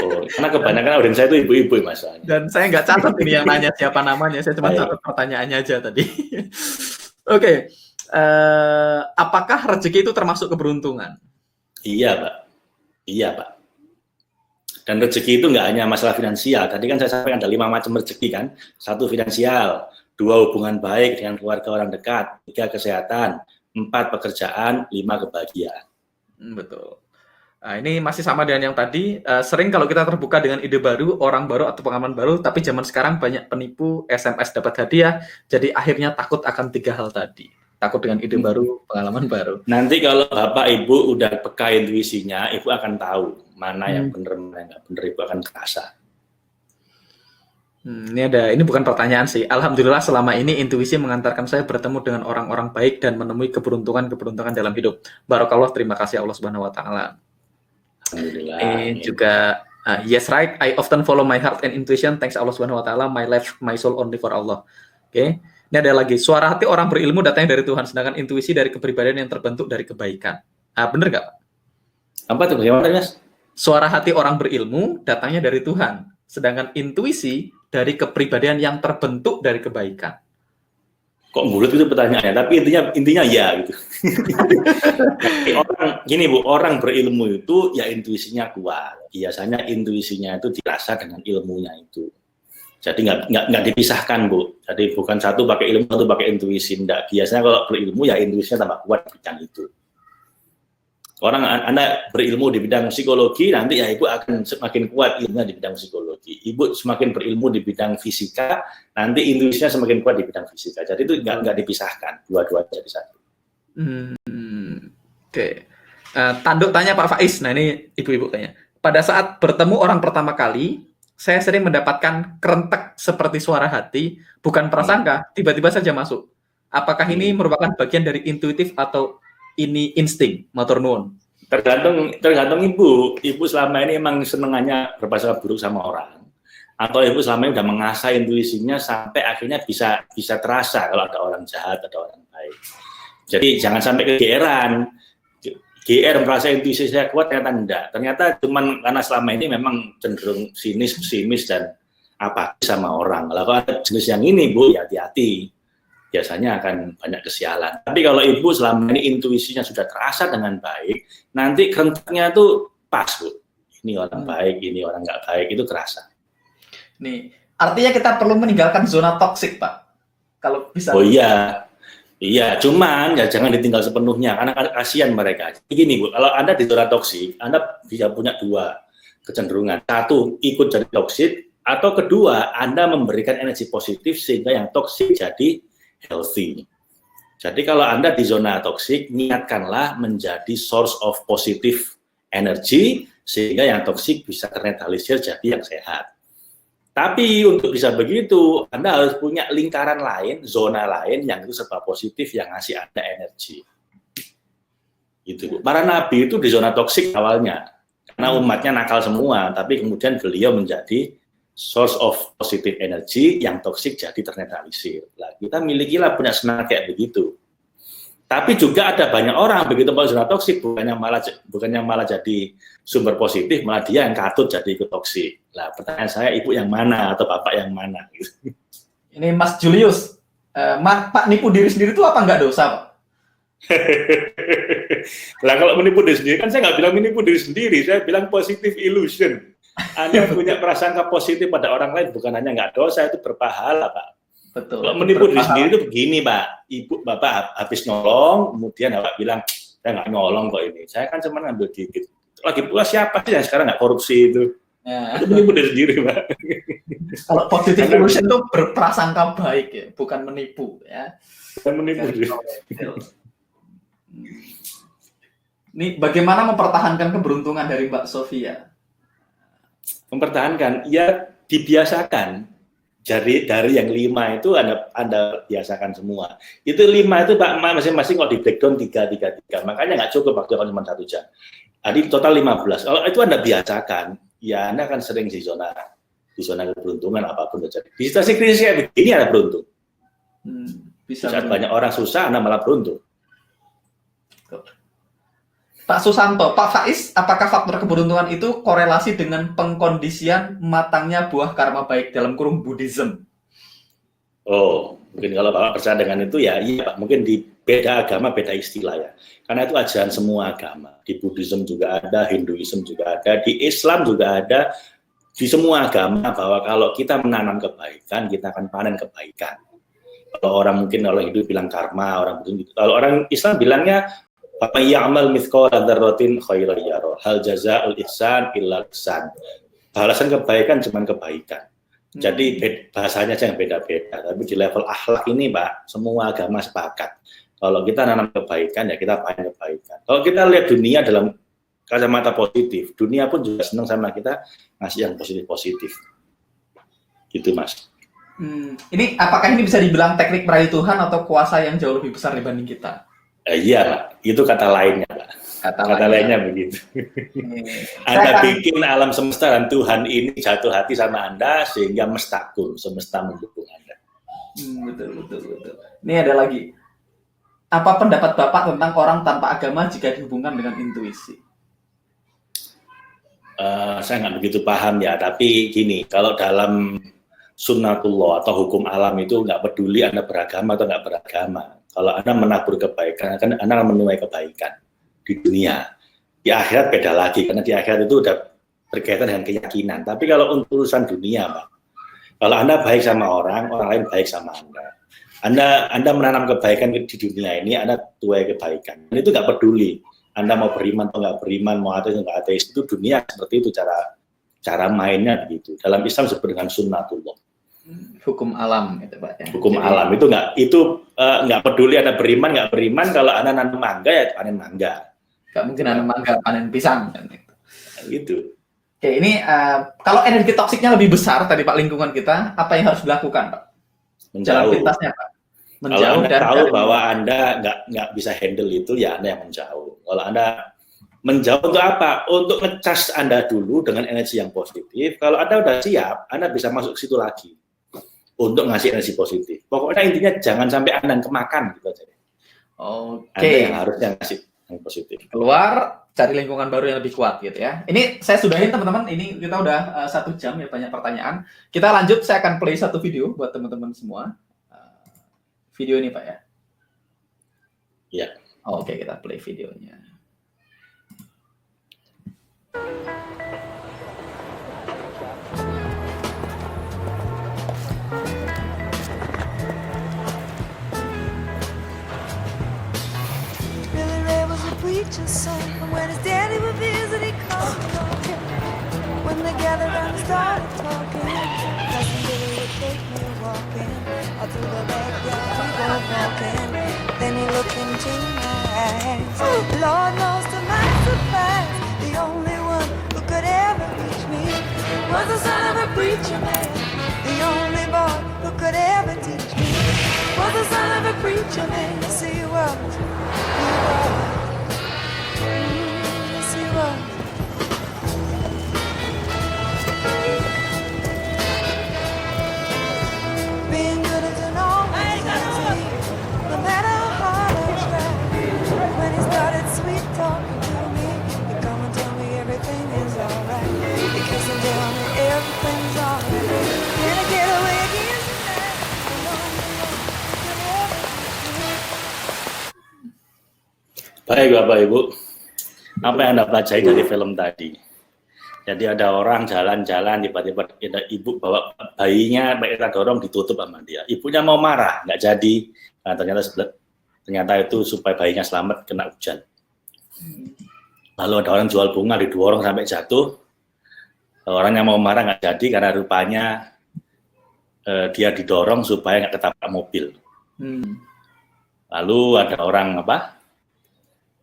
Oh, karena kebanyakan audiens saya itu ibu-ibu masalahnya. Dan saya nggak catat ini yang nanya siapa namanya, saya cuma catat pertanyaannya aja tadi. Oke, apakah rezeki itu termasuk keberuntungan? Iya, Pak. Iya, Pak. Dan rezeki itu nggak hanya masalah finansial. Tadi kan saya sampaikan ada 5 macam rezeki kan. 1 finansial, 2 hubungan baik dengan keluarga orang dekat, 3 kesehatan, 4 pekerjaan, 5 kebahagiaan. Betul. Nah, ini masih sama dengan yang tadi. Sering kalau kita terbuka dengan ide baru, orang baru atau pengalaman baru, tapi zaman sekarang banyak penipu, SMS dapat hadiah, jadi akhirnya takut akan 3 hal tadi. Takut dengan ide baru, pengalaman baru. Nanti kalau Bapak Ibu udah peka intuisinya, Ibu akan tahu mana yang benar, mana yang nggak benar, Ibu akan kerasa. Ini bukan pertanyaan sih. Alhamdulillah selama ini intuisi mengantarkan saya bertemu dengan orang-orang baik dan menemui keberuntungan dalam hidup. Barakallah, terima kasih Allah Subhanahu wa taala. Alhamdulillah. Juga yes right, I often follow my heart and intuition. Thanks Allah Subhanahu wa taala, my life, my soul only for Allah. Oke. Ini ada lagi, suara hati orang berilmu datangnya dari Tuhan, sedangkan intuisi dari kepribadian yang terbentuk dari kebaikan. Bener nggak, Pak? Apa tuh? Bagaimana, Mas? Suara hati orang berilmu datangnya dari Tuhan, sedangkan intuisi dari kepribadian yang terbentuk dari kebaikan. Kok bulat itu pertanyaannya? Tapi intinya ya gitu. Orang berilmu itu ya intuisinya kuat. Biasanya intuisinya itu dirasa dengan ilmunya itu. Jadi nggak dipisahkan, Bu. Jadi bukan satu pakai ilmu, satu pakai intuisi. Enggak. Biasanya kalau berilmu ya intuisinya tambah kuat di bidang itu. Anda berilmu di bidang psikologi, nanti ya Ibu akan semakin kuat ilmunya di bidang psikologi. Ibu semakin berilmu di bidang fisika, nanti intuisinya semakin kuat di bidang fisika. Jadi itu nggak dipisahkan, dua-duanya jadi satu. Oke. Tanduk tanya Pak Faiz, nah ini ibu-ibu tanya. Pada saat bertemu orang pertama kali, saya sering mendapatkan kerentek seperti suara hati, bukan prasangka, tiba-tiba saja masuk. Apakah ini merupakan bagian dari intuitif atau ini insting, matur nuwun? Tergantung Ibu. Ibu selama ini emang senengannya berprasangka buruk sama orang, atau Ibu selama ini udah mengasah intuisinya sampai akhirnya bisa terasa kalau ada orang jahat, ada orang baik. Jadi jangan sampai kegeeran. GR merasa intuisi saya kuat, ternyata enggak. Ternyata cuman karena selama ini memang cenderung sinis, pesimis, dan apatis sama orang. Kalau ada jenis yang ini, Bu, ya hati-hati. Biasanya akan banyak kesialan. Tapi kalau Ibu selama ini intuisinya sudah terasa dengan baik, nanti kerentaknya tuh pas, Bu. Ini orang baik, ini orang nggak baik, itu terasa. Nih, artinya kita perlu meninggalkan zona toksik, Pak. Kalau bisa. Oh iya. Iya, cuman ya jangan ditinggal sepenuhnya karena kasihan mereka. Gini, Bu, kalau Anda di zona toksik, Anda bisa punya 2 kecenderungan. 1, ikut jadi toksik, atau kedua, Anda memberikan energi positif sehingga yang toksik jadi healthy. Jadi kalau Anda di zona toksik, niatkanlah menjadi source of positive energy sehingga yang toksik bisa ternetralisir jadi yang sehat. Tapi untuk bisa begitu, Anda harus punya lingkaran lain, zona lain yang itu serba positif yang ngasih Anda energi. Itu, para nabi itu di zona toksik awalnya, karena umatnya nakal semua, tapi kemudian beliau menjadi source of positive energy yang toksik jadi ternetralisir. Nah, kita milikilah punya semangat kayak begitu. Tapi juga ada banyak orang begitu mau zona toksik bukannya malah jadi sumber positif, malah dia yang katut jadi ikut toksik. Nah, pertanyaan saya, Ibu yang mana atau Bapak yang mana? Ini Mas Julius, Pak nipu diri sendiri itu apa nggak dosa, Pak? Lah kalau menipu diri sendiri kan saya nggak bilang menipu diri sendiri, saya bilang positive illusion. Anda punya prasangka positif pada orang lain bukan hanya nggak dosa, itu berpahala, Pak. Betul. Kalau menipu diri sendiri itu begini, Pak. Bapak habis nyolong, kemudian Bapak bilang, saya nggak nyolong kok ini. Saya kan cuma ngambil dikit. Lagi pula siapa sih yang sekarang nggak korupsi itu? Ya. Itu menipu diri sendiri, Pak. Kalau positive illusion itu berprasangka baik ya, bukan menipu ya. Bukan menipu diri. Ini bagaimana mempertahankan keberuntungan dari Mbak Sofia? Mempertahankan, ya dibiasakan. Dari yang 5 itu Anda biasakan semua. Itu 5 itu Pak masing-masing kalau di breakdown 3. Makanya nggak cukup waktu cuma 1 jam. Jadi total 15. Kalau itu Anda biasakan, ya Anda akan sering di zona keberuntungan apapun terjadi. Di situasi krisis kayak begini Anda beruntung. Saat banyak orang susah, Anda malah beruntung. Pak Susanto, Pak Faiz, apakah faktor keberuntungan itu korelasi dengan pengkondisian matangnya buah karma baik dalam kurung Buddhism? Oh, mungkin kalau Bapak percaya dengan itu ya iya Pak, mungkin di beda agama beda istilah ya. Karena itu ajaran semua agama. Di Buddhism juga ada, Hinduism juga ada, di Islam juga ada, di semua agama bahwa kalau kita menanam kebaikan, kita akan panen kebaikan. Kalau orang mungkin kalau Hindu bilang karma, kalau orang Islam bilangnya Faman ya'mal mithqala dzarratin khairan yarah. Hal jazaa'ul ihsan illa ihsan. Balasan kebaikan cuma kebaikan. Jadi bahasanya aja yang beda-beda. Tapi di level akhlak ini, Pak, semua agama sepakat. Kalau kita nanam kebaikan, ya kita panen kebaikan. Kalau kita lihat dunia dalam kacamata positif, dunia pun juga senang sama kita ngasih yang positif-positif. Gitu, Mas. Ini apakah ini bisa dibilang teknik merayu Tuhan atau kuasa yang jauh lebih besar dibanding kita? Iya, Pak. Itu kata lainnya, Pak. Kata lainnya begitu. Anda bikin alam semesta dan Tuhan ini jatuh hati sama Anda sehingga mestakum, semesta mendukung Anda. Betul. Ini ada lagi. Apa pendapat Bapak tentang orang tanpa agama jika dihubungkan dengan intuisi? Saya nggak begitu paham ya, tapi gini, kalau dalam sunnatullah atau hukum alam itu nggak peduli Anda beragama atau nggak beragama. Kalau Anda menabur kebaikan, Anda akan menuai kebaikan di dunia. Di akhirat beda lagi, karena di akhirat itu udah berkaitan dengan keyakinan. Tapi kalau untuk urusan dunia, Pak, kalau Anda baik sama orang lain baik sama Anda. Anda menanam kebaikan di dunia ini, Anda tuai kebaikan. Dan itu nggak peduli. Anda mau beriman atau nggak beriman, mau ateis atau nggak ateis, itu dunia seperti itu cara mainnya begitu. Dalam Islam disebut dengan sunnatullah. Hukum alam itu Pak ya. Hukum alam itu nggak peduli Anda beriman nggak beriman, kalau Anda nanam mangga ya panen mangga. Nggak mungkin nanam mangga panen pisang kan itu. Gitu. Oke, ini kalau energi toksiknya lebih besar tadi Pak lingkungan kita, apa yang harus dilakukan Pak? Jalan pintasnya Pak. Menjauh. Kalau Anda dan tahu bahwa Anda nggak bisa handle itu, ya Anda yang menjauh. Kalau Anda menjauh untuk apa? Untuk ngecas Anda dulu dengan energi yang positif. Kalau Anda udah siap, Anda bisa masuk ke situ lagi untuk ngasih energi positif. Pokoknya intinya jangan sampai Anda kemakan gitu aja. Oke. Anda yang harusnya ngasih yang positif. Keluar, cari lingkungan baru yang lebih kuat gitu ya. Ini saya sudahin teman-teman. Ini kita udah 1 jam ya, banyak pertanyaan. Kita lanjut. Saya akan play satu video buat teman-teman semua. Video ini Pak ya. Ya. Oke, kita play videonya. Preacher's son, and when his daddy would visit, he called him. When they gathered around and started talking, Cousin Billy would take me walking, all through the backyard we go walking. Then he looked into my eyes. Lord knows to my surprise, the only one who could ever reach me was the son of a preacher man. The only boy who could ever teach me was the son of a preacher man. Yes, he was. Yes, he was. Being good isn't always easy, no matter how hard I try. When he started sweet talking to me, he come and tell me everything is alright. He kiss and tell me everything's alright. Can I get away again tonight? Baik Bapak Ibu, apa yang Anda pelajari dari film tadi? Jadi ada orang jalan-jalan, tiba-tiba ada ibu bawa bayinya, kita dorong ditutup sama dia. Ibunya mau marah, nggak jadi. Nah, ternyata itu supaya bayinya selamat kena hujan. Lalu ada orang jual bunga didorong sampai jatuh. Orangnya mau marah nggak jadi karena rupanya dia didorong supaya nggak ketabrak mobil. Lalu ada orang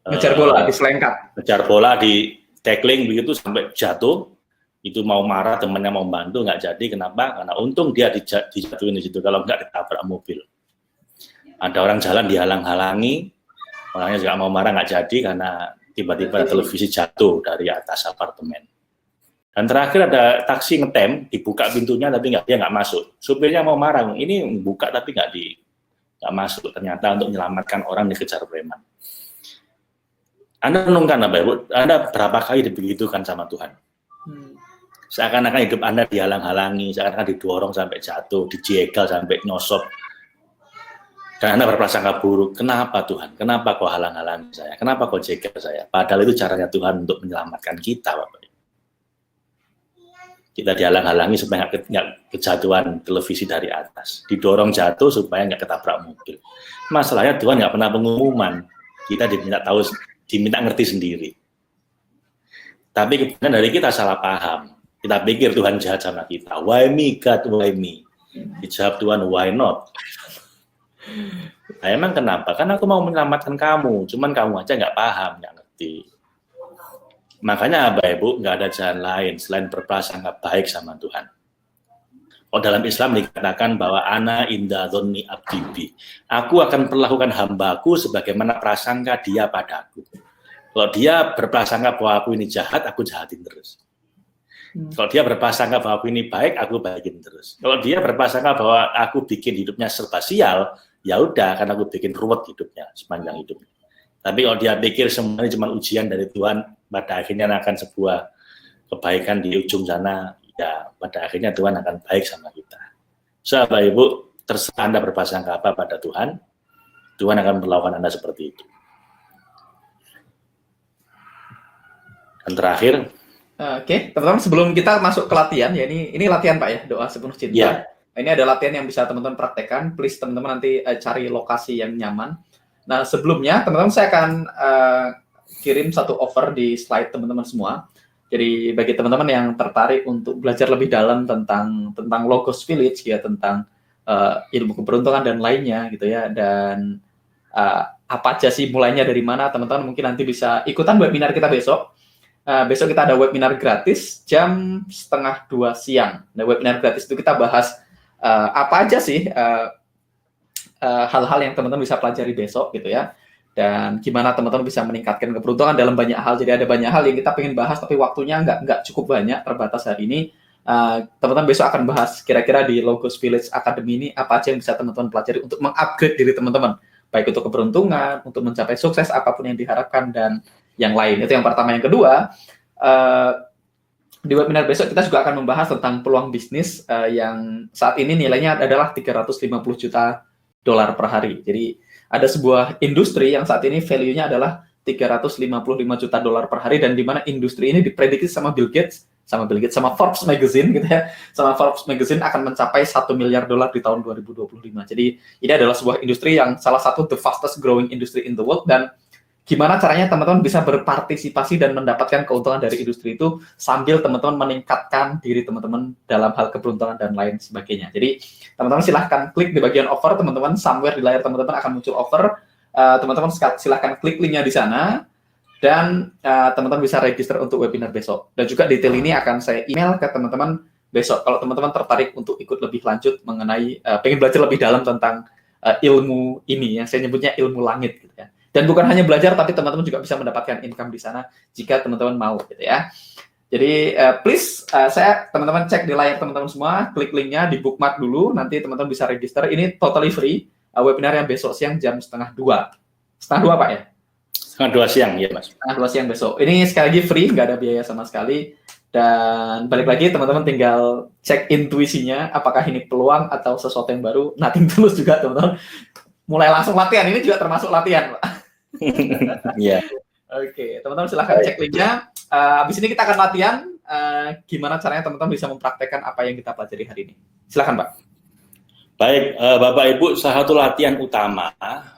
Ngejar bola, diselengkat. Ngejar bola di tackling begitu sampai jatuh. Itu mau marah, temannya mau bantu, nggak jadi. Kenapa? Karena untung dia dijatuhin di situ. Kalau nggak ditabrak mobil. Ada orang jalan dihalang-halangi. Orangnya juga mau marah, nggak jadi karena tiba-tiba televisi jatuh dari atas apartemen. Dan terakhir ada taksi ngetem, dibuka pintunya tapi dia nggak masuk. Supirnya mau marah, ini buka tapi nggak masuk. Ternyata untuk menyelamatkan orang dikejar preman. Anda renungkan Bapak Ibu, Anda berapa kali dibegitukan sama Tuhan? Seakan-akan hidup Anda dihalang-halangi, seakan-akan didorong sampai jatuh, dijegal sampai nyosop. Dan Anda berprasangka buruk, kenapa Tuhan? Kenapa kau halang-halangi saya? Kenapa kau jegal saya? Padahal itu caranya Tuhan untuk menyelamatkan kita, Bapak Ibu. Kita dihalang-halangi supaya nggak kejatuhan televisi dari atas. Didorong jatuh supaya nggak ketabrak mobil. Masalahnya Tuhan nggak pernah pengumuman. Kita diminta ngerti sendiri. Tapi kemudian dari kita salah paham. Kita pikir Tuhan jahat sama kita. Why me, God, why me? Dijawab Tuhan, why not? Nah, emang kenapa? Karena aku mau menyelamatkan kamu. Cuman kamu aja nggak paham, nggak ngerti. Makanya Bapak Ibu nggak ada jalan lain selain berprasangka baik sama Tuhan. Kalau dalam Islam dikatakan bahwa ana inda dzonni abdi bi. Aku akan perlakukan hambaku sebagaimana prasangka dia padaku. Kalau dia berprasangka bahwa aku ini jahat, aku jahatin terus. Kalau dia berprasangka bahwa aku ini baik, aku baikin terus. Kalau dia berprasangka bahwa aku bikin hidupnya serba sial, ya udah, karena aku bikin ruwet hidupnya sepanjang hidupnya. Tapi kalau dia pikir semuanya cuma ujian dari Tuhan, pada akhirnya akan sebuah kebaikan di ujung sana, ya pada akhirnya Tuhan akan baik sama kita. So, Bapak Ibu, terserah Anda berprasangka apa pada Tuhan, Tuhan akan memperlakukan Anda seperti itu. Dan terakhir, Oke, teman-teman sebelum kita masuk ke latihan ya, ini latihan Pak ya, doa sepenuh cinta. Ya. Nah, ini ada latihan yang bisa teman-teman praktekkan. Please teman-teman nanti cari lokasi yang nyaman. Nah, sebelumnya teman-teman saya akan kirim satu offer di slide teman-teman semua. Jadi bagi teman-teman yang tertarik untuk belajar lebih dalam tentang Logos Village ya, tentang ilmu keberuntungan dan lainnya gitu ya, dan apa aja sih mulainya dari mana, teman-teman mungkin nanti bisa ikutan webinar kita besok. Besok kita ada webinar gratis jam 1:30 siang. Nah, webinar gratis itu kita bahas apa aja sih hal-hal yang teman-teman bisa pelajari besok gitu ya. Dan gimana teman-teman bisa meningkatkan keberuntungan dalam banyak hal. Jadi ada banyak hal yang kita pengen bahas, tapi waktunya nggak cukup banyak, terbatas hari ini. Teman-teman besok akan bahas kira-kira di Logos Village Academy ini apa aja yang bisa teman-teman pelajari untuk mengupgrade diri teman-teman. Baik untuk keberuntungan, untuk mencapai sukses, apapun yang diharapkan, dan yang lain. Itu yang pertama. Yang kedua, di webinar besok kita juga akan membahas tentang peluang bisnis yang saat ini nilainya adalah $350 juta per hari. Jadi ada sebuah industri yang saat ini value-nya adalah $355 juta per hari, dan di mana industri ini diprediksi sama Bill Gates, sama Forbes Magazine gitu ya. Sama Forbes Magazine akan mencapai $1 miliar di tahun 2025. Jadi ini adalah sebuah industri yang salah satu the fastest growing industry in the world, dan gimana caranya teman-teman bisa berpartisipasi dan mendapatkan keuntungan dari industri itu sambil teman-teman meningkatkan diri teman-teman dalam hal keberuntungan dan lain sebagainya. Jadi teman-teman silahkan klik di bagian offer, teman-teman somewhere di layar teman-teman akan muncul offer. Teman-teman silahkan klik linknya di sana, dan teman-teman bisa register untuk webinar besok. Dan juga detail ini akan saya email ke teman-teman besok kalau teman-teman tertarik untuk ikut lebih lanjut mengenai pengen belajar lebih dalam tentang ilmu ini yang saya nyebutnya ilmu langit gitu ya. Dan bukan hanya belajar, tapi teman-teman juga bisa mendapatkan income di sana jika teman-teman mau gitu ya. Jadi please teman-teman cek di layar teman-teman semua, klik linknya, di bookmark dulu, nanti teman-teman bisa register. Ini totally free, webinar yang besok siang jam 1:30. 1:30 Pak ya? 1:30 siang ya Mas. 1:30 siang besok. Ini sekali lagi free, nggak ada biaya sama sekali. Dan balik lagi teman-teman tinggal cek intuisinya, apakah ini peluang atau sesuatu yang baru. Nothing tulus juga teman-teman. Mulai langsung latihan, ini juga termasuk latihan Pak. Iya. Oke, teman-teman silahkan cek linknya. Habis ini kita akan latihan gimana caranya teman-teman bisa mempraktekkan apa yang kita pelajari hari ini. Silahkan Pak. Baik, Bapak Ibu, salah satu latihan utama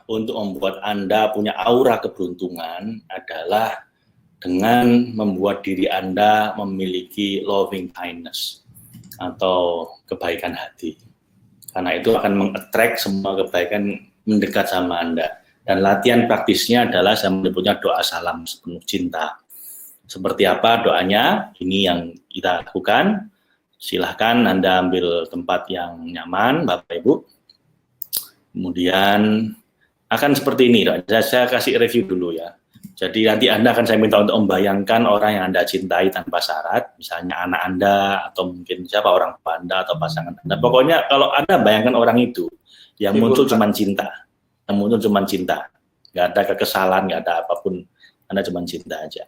untuk membuat Anda punya aura keberuntungan adalah dengan membuat diri Anda memiliki loving kindness atau kebaikan hati. Karena itu akan meng-attract semua kebaikan mendekat sama Anda. Dan latihan praktisnya adalah saya menyebutnya doa salam sepenuh cinta. Seperti apa doanya? Ini yang kita lakukan. Silahkan Anda ambil tempat yang nyaman, Bapak Ibu. Kemudian akan seperti ini. Saya kasih review dulu ya. Jadi nanti Anda akan saya minta untuk membayangkan orang yang Anda cintai tanpa syarat. Misalnya anak Anda, atau mungkin siapa orang tua Anda, atau pasangan Anda. Pokoknya kalau Anda bayangkan orang itu, yang muncul cuma cinta. Yang muncul cuma cinta. Nggak ada kekesalan, nggak ada apapun Anda cuma cinta aja.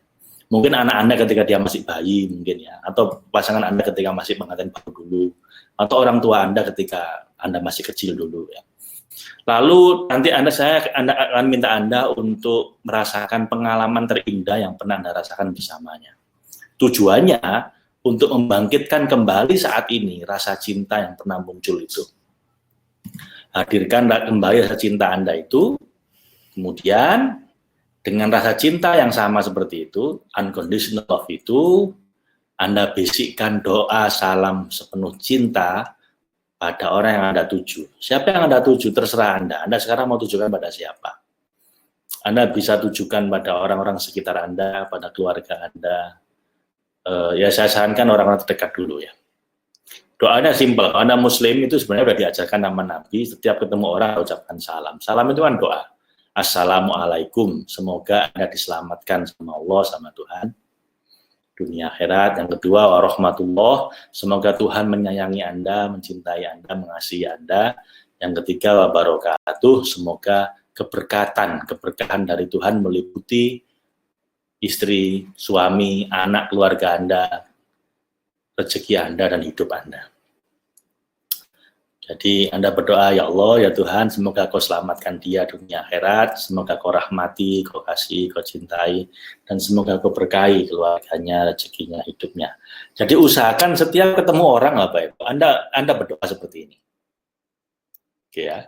Mungkin anak Anda ketika dia masih bayi mungkin ya, atau pasangan Anda ketika masih pengantin baru dulu, atau orang tua Anda ketika Anda masih kecil dulu ya. Lalu nanti saya akan minta Anda untuk merasakan pengalaman terindah yang pernah Anda rasakan bersamanya. Tujuannya untuk membangkitkan kembali saat ini rasa cinta yang pernah muncul itu. Hadirkan kembali rasa cinta Anda itu, kemudian dengan rasa cinta yang sama seperti itu, unconditional love itu, Anda bisikkan doa salam sepenuh cinta pada orang yang Anda tuju. Siapa yang Anda tuju, terserah Anda. Anda sekarang mau tujukan pada siapa? Anda bisa tujukan pada orang-orang sekitar Anda, pada keluarga Anda. Ya saya sarankan orang-orang terdekat dulu ya. Doanya simpel. Anda Muslim itu sebenarnya sudah diajarkan nama Nabi. Setiap ketemu orang ucapkan salam. Salam itu kan doa. Assalamualaikum, semoga Anda diselamatkan sama Allah, sama Tuhan, dunia akhirat. Yang kedua, warahmatullah, semoga Tuhan menyayangi Anda, mencintai Anda, mengasihi Anda. Yang ketiga, wabarakatuh, semoga keberkahan dari Tuhan meliputi istri, suami, anak, keluarga Anda, rezeki Anda, dan hidup Anda. Jadi Anda berdoa, ya Allah, ya Tuhan, semoga Kau selamatkan dia dunia akhirat, semoga Kau rahmati, Kau kasih, Kau cintai, dan semoga Kau berkahi keluarganya, rezekinya, hidupnya. Jadi usahakan setiap ketemu orang, Bapak Ibu, Anda berdoa seperti ini. Oke ya,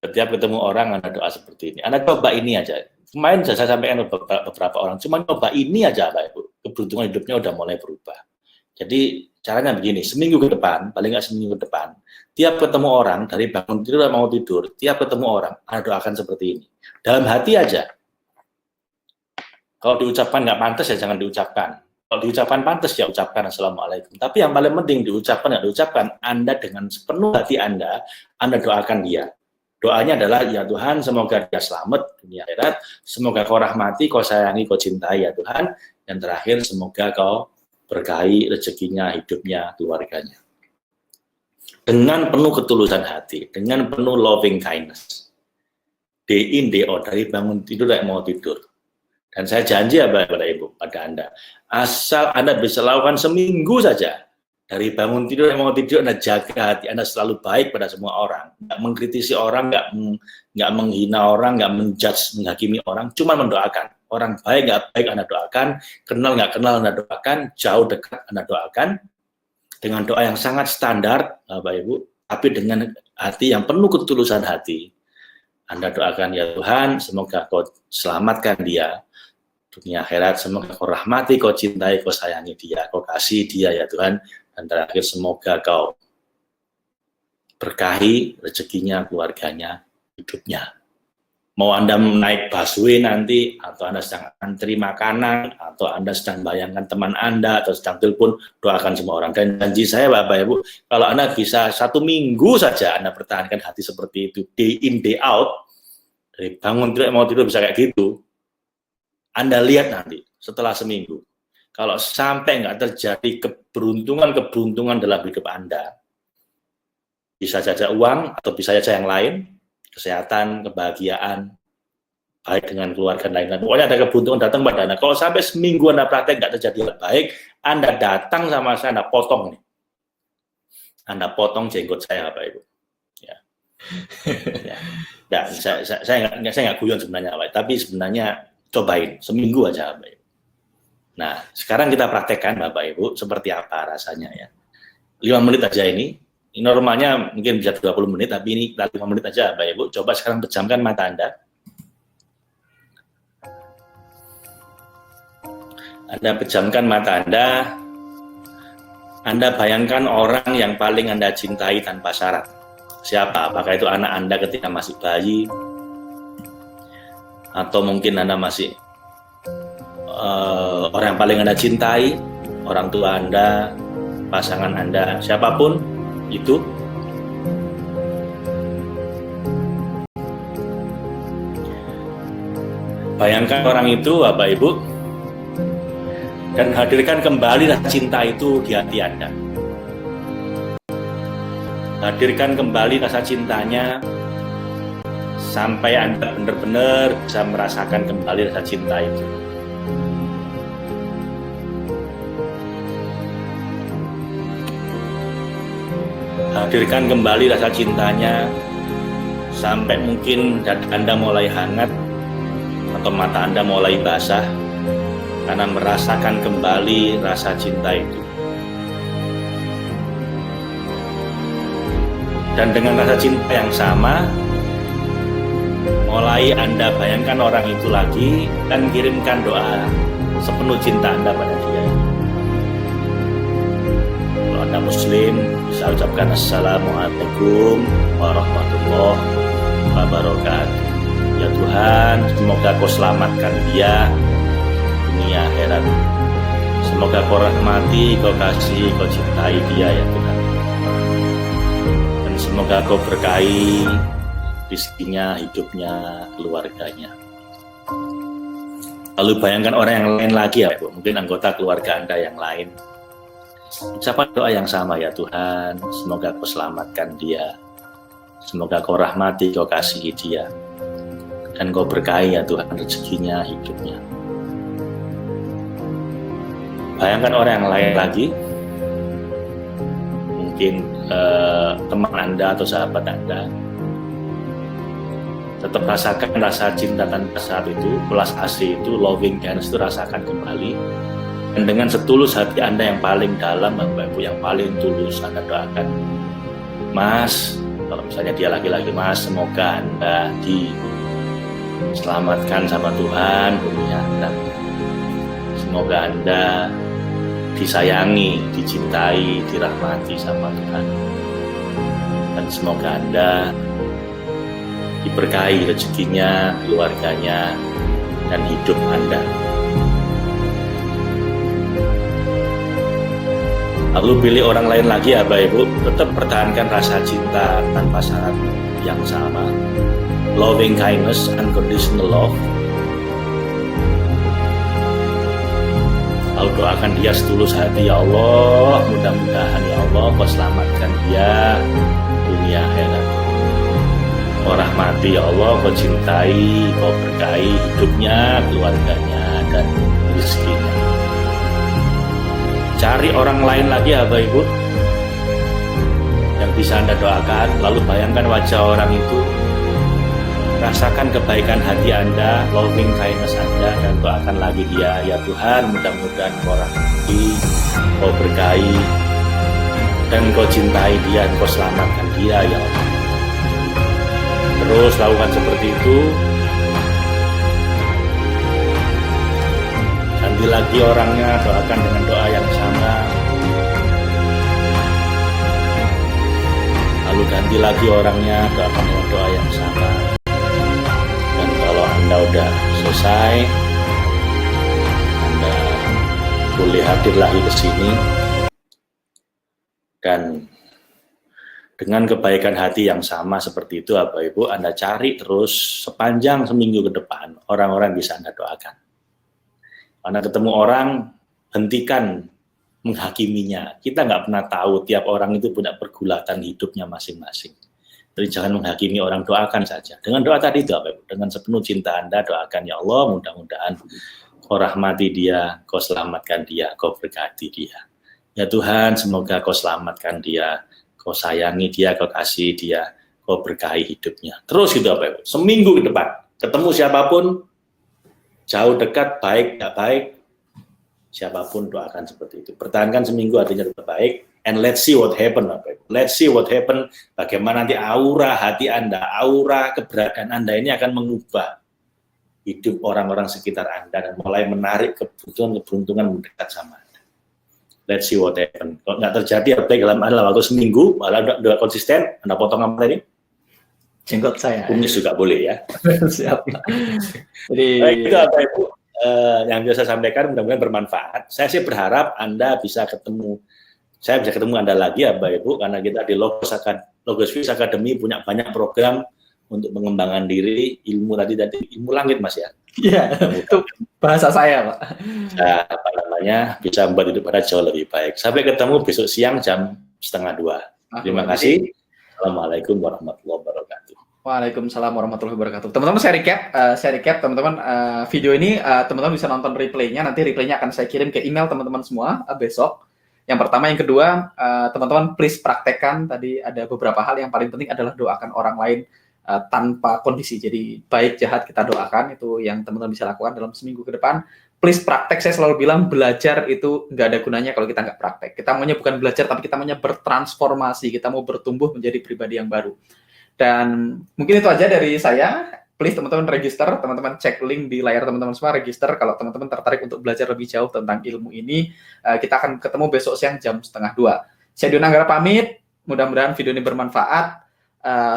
setiap ketemu orang Anda doa seperti ini. Anda coba ini aja. Kemarin saya sampaikan beberapa orang, cuma coba ini aja, Bapak Ibu, keberuntungan hidupnya udah mulai berubah. Jadi caranya begini, seminggu ke depan, paling nggak seminggu ke depan, tiap ketemu orang, dari bangun tidur mau tidur, tiap ketemu orang, Anda doakan seperti ini. Dalam hati aja. Kalau diucapkan nggak pantas ya jangan diucapkan. Kalau diucapkan pantas ya ucapkan Assalamualaikum. Tapi yang paling penting diucapkan nggak diucapkan, Anda dengan sepenuh hati Anda doakan dia. Doanya adalah, ya Tuhan, semoga dia selamat dunia akhirat, semoga Kau rahmati, Kau sayangi, Kau cintai ya Tuhan, dan terakhir semoga Kau berkahi rezekinya, hidupnya, keluarganya. Dengan penuh ketulusan hati, dengan penuh loving kindness. Day in, day out, dari bangun tidur sampai mau tidur. Dan saya janji ya Bapak Ibu, pada Anda, asal Anda bisa lakukan seminggu saja, dari bangun tidur sampai mau tidur, Anda jaga hati Anda selalu baik pada semua orang. Nggak mengkritisi orang, nggak menghina orang, nggak menjudge, menghakimi orang, cuma mendoakan. Orang baik, nggak baik, Anda doakan. Kenal, nggak kenal, Anda doakan. Jauh, dekat, Anda doakan. Dengan doa yang sangat standar, Bapak Ibu, tapi dengan hati yang penuh ketulusan hati. Anda doakan, ya Tuhan, semoga Kau selamatkan dia. Dunia akhirat, semoga Kau rahmati, Kau cintai, Kau sayangi dia. Kau kasih dia, ya Tuhan. Dan terakhir, semoga Kau berkahi rezekinya, keluarganya, hidupnya. Mau Anda naik busway nanti, atau Anda sedang antri makanan, atau Anda sedang bayangkan teman Anda, atau sedang telepon, doakan semua orang. Dan janji saya Bapak Ibu, kalau Anda bisa 1 minggu saja Anda pertahankan hati seperti itu, day in, day out, dari bangun tidur mau tidur bisa kayak gitu, Anda lihat nanti setelah seminggu, kalau sampai nggak terjadi keberuntungan dalam hidup Anda, bisa saja uang, atau bisa saja yang lain, kesehatan, kebahagiaan, baik dengan keluarga dan lain-lain. Pokoknya ada keberuntungan datang pada Anda. Kalau sampai seminggu Anda praktek nggak terjadi hal baik, Anda datang sama saya, Anda potong nih. Anda potong jenggot saya, Bapak Ibu. Ya. Ya. Nah, saya nggak guyon sebenarnya, Bapak. Tapi sebenarnya cobain seminggu aja, Bapak Ibu. Nah, sekarang kita praktekkan, Bapak Ibu, seperti apa rasanya ya. 5 menit aja ini. Normalnya mungkin bisa 20 menit, tapi ini 5 menit aja, Bapak Ibu. Coba sekarang pejamkan mata Anda. Anda pejamkan mata Anda. Anda bayangkan orang yang paling Anda cintai tanpa syarat. Siapa? Apakah itu anak Anda ketika masih bayi? Atau mungkin Anda masih orang yang paling Anda cintai, orang tua Anda, pasangan Anda, siapapun itu. Bayangkan orang itu, Bapak Ibu, dan hadirkan kembali rasa cinta itu di hati Anda. Hadirkan kembali rasa cintanya sampai Anda benar-benar bisa merasakan kembali rasa cinta itu. hadirkan kembali rasa cintanya sampai mungkin dada Anda mulai hangat atau mata Anda mulai basah karena merasakan kembali rasa cinta itu. Dan dengan rasa cinta yang sama, mulai Anda bayangkan orang itu lagi dan kirimkan doa sepenuh cinta Anda pada dia. Kalau Anda Muslim, bisa ucapkan Assalamualaikum warahmatullahi wabarakatuh. Ya Tuhan, semoga Kau selamatkan dia dunia akhirat. Semoga Kau rahmati, Kau kasih, Kau cintai dia ya Tuhan. Dan semoga Kau berkahi rezekinya, hidupnya, keluarganya. Lalu bayangkan orang yang lain lagi ya, Bu. Mungkin anggota keluarga Anda yang lain. Ucapan doa yang sama ya Tuhan, semoga Kau selamatkan dia. Semoga Kau rahmati, Kau kasihi dia. Dan Kau berkahi ya Tuhan rezekinya, hidupnya. Bayangkan orang yang lain lagi. Mungkin teman Anda atau sahabat Anda. Tetap rasakan rasa cinta tanpa saat itu, belas kasih itu, loving kindness itu rasakan kembali. Dan dengan setulus hati Anda yang paling dalam, Bapak Ibu, yang paling tulus, Anda doakan, Mas, kalau misalnya dia laki-laki, Mas, semoga Anda diselamatkan sama Tuhan dunia Anda. Semoga Anda disayangi, dicintai, dirahmati sama Tuhan. Dan semoga Anda diberkahi rezekinya, keluarganya, dan hidup Anda. Lalu pilih orang lain lagi ya Bapak Ibu, tetap pertahankan rasa cinta tanpa syarat yang sama. Loving kindness, unconditional love. Lalu doakan dia setulus hati, ya Allah, mudah-mudahan ya Allah Kau selamatkan dia dunia akhirat. Kau rahmati ya Allah, Kau cintai, Kau berkahi hidupnya, keluarganya, dan rezekinya. Cari orang lain lagi ya Bapak Ibu yang bisa Anda doakan, lalu bayangkan wajah orang itu, rasakan kebaikan hati Anda, loving kindness Anda, dan doakan lagi dia, ya Tuhan, mudah-mudahan Kau rahmati, Kau berkahi, dan Kau cintai dia, dan Kau selamatkan dia ya Allah. Terus lakukan seperti itu. Ganti lagi orangnya, doakan dengan doa yang sama. Lalu ganti lagi orangnya, doakan dengan doa yang sama. Dan kalau Anda udah selesai, Anda boleh hadir lagi ke sini. Dan dengan kebaikan hati yang sama seperti itu, Bapak Ibu, Anda cari terus sepanjang seminggu ke depan orang-orang bisa Anda doakan. Anda ketemu orang, hentikan menghakiminya. Kita nggak pernah tahu, tiap orang itu punya pergulatan hidupnya masing-masing. Jadi jangan menghakimi orang, doakan saja. Dengan doa tadi itu, Bapak Ibu, dengan sepenuh cinta Anda, doakan, ya Allah, mudah-mudahan Kau rahmati dia, Kau selamatkan dia, Kau berkati dia. Ya Tuhan, semoga Kau selamatkan dia, Kau sayangi dia, Kau kasih dia, Kau berkahi hidupnya. Terus gitu Bapak Ibu, seminggu ke depan, ketemu siapapun, jauh dekat, baik, tidak baik, siapapun doakan seperti itu. Pertahankan seminggu artinya tetap baik, and let's see what happen Bapak Ibu. Let's see what happen, bagaimana nanti aura hati Anda, aura keberadaan Anda ini akan mengubah hidup orang-orang sekitar Anda dan mulai menarik keberuntungan mendekat sama Anda. Let's see what happen. Kalau nggak terjadi, dalam waktu seminggu, malah udah konsisten, Anda potong apa tadi? Jenggot saya. Kumis juga boleh ya. Siap. Jadi itu Bapak Ibu yang bisa saya sampaikan, mudah-mudahan bermanfaat. Saya sih berharap Anda bisa ketemu, saya bisa ketemu Anda lagi ya Bapak Ibu, karena kita di Logosfees Academy punya banyak program untuk mengembangkan diri, ilmu ilmu langit Mas ya. Iya, itu bahasa saya Pak. Nah, apa namanya, bisa membuat hidup Anda jauh lebih baik. Sampai ketemu besok siang jam 1:30. Terima kasih. Assalamualaikum warahmatullahi wabarakatuh. Waalaikumsalam warahmatullahi wabarakatuh. Teman-teman, saya recap teman-teman, video ini teman-teman bisa nonton replaynya. Nanti replaynya akan saya kirim ke email teman-teman semua besok. Yang pertama, yang kedua, teman-teman please praktekkan. Tadi ada beberapa hal yang paling penting adalah doakan orang lain tanpa kondisi. Jadi baik jahat kita doakan, itu yang teman-teman bisa lakukan dalam seminggu ke depan. Please praktek, saya selalu bilang belajar itu nggak ada gunanya kalau kita nggak praktek. Kita maunya bukan belajar, tapi kita maunya bertransformasi, kita mau bertumbuh menjadi pribadi yang baru. Dan mungkin itu aja dari saya. Please teman-teman register, teman-teman cek link di layar teman-teman semua, register kalau teman-teman tertarik untuk belajar lebih jauh tentang ilmu ini. Kita akan ketemu besok siang jam 1:30. Saya Dion Anggara pamit, mudah-mudahan video ini bermanfaat.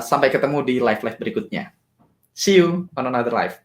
Sampai ketemu di live-live berikutnya. See you on another live.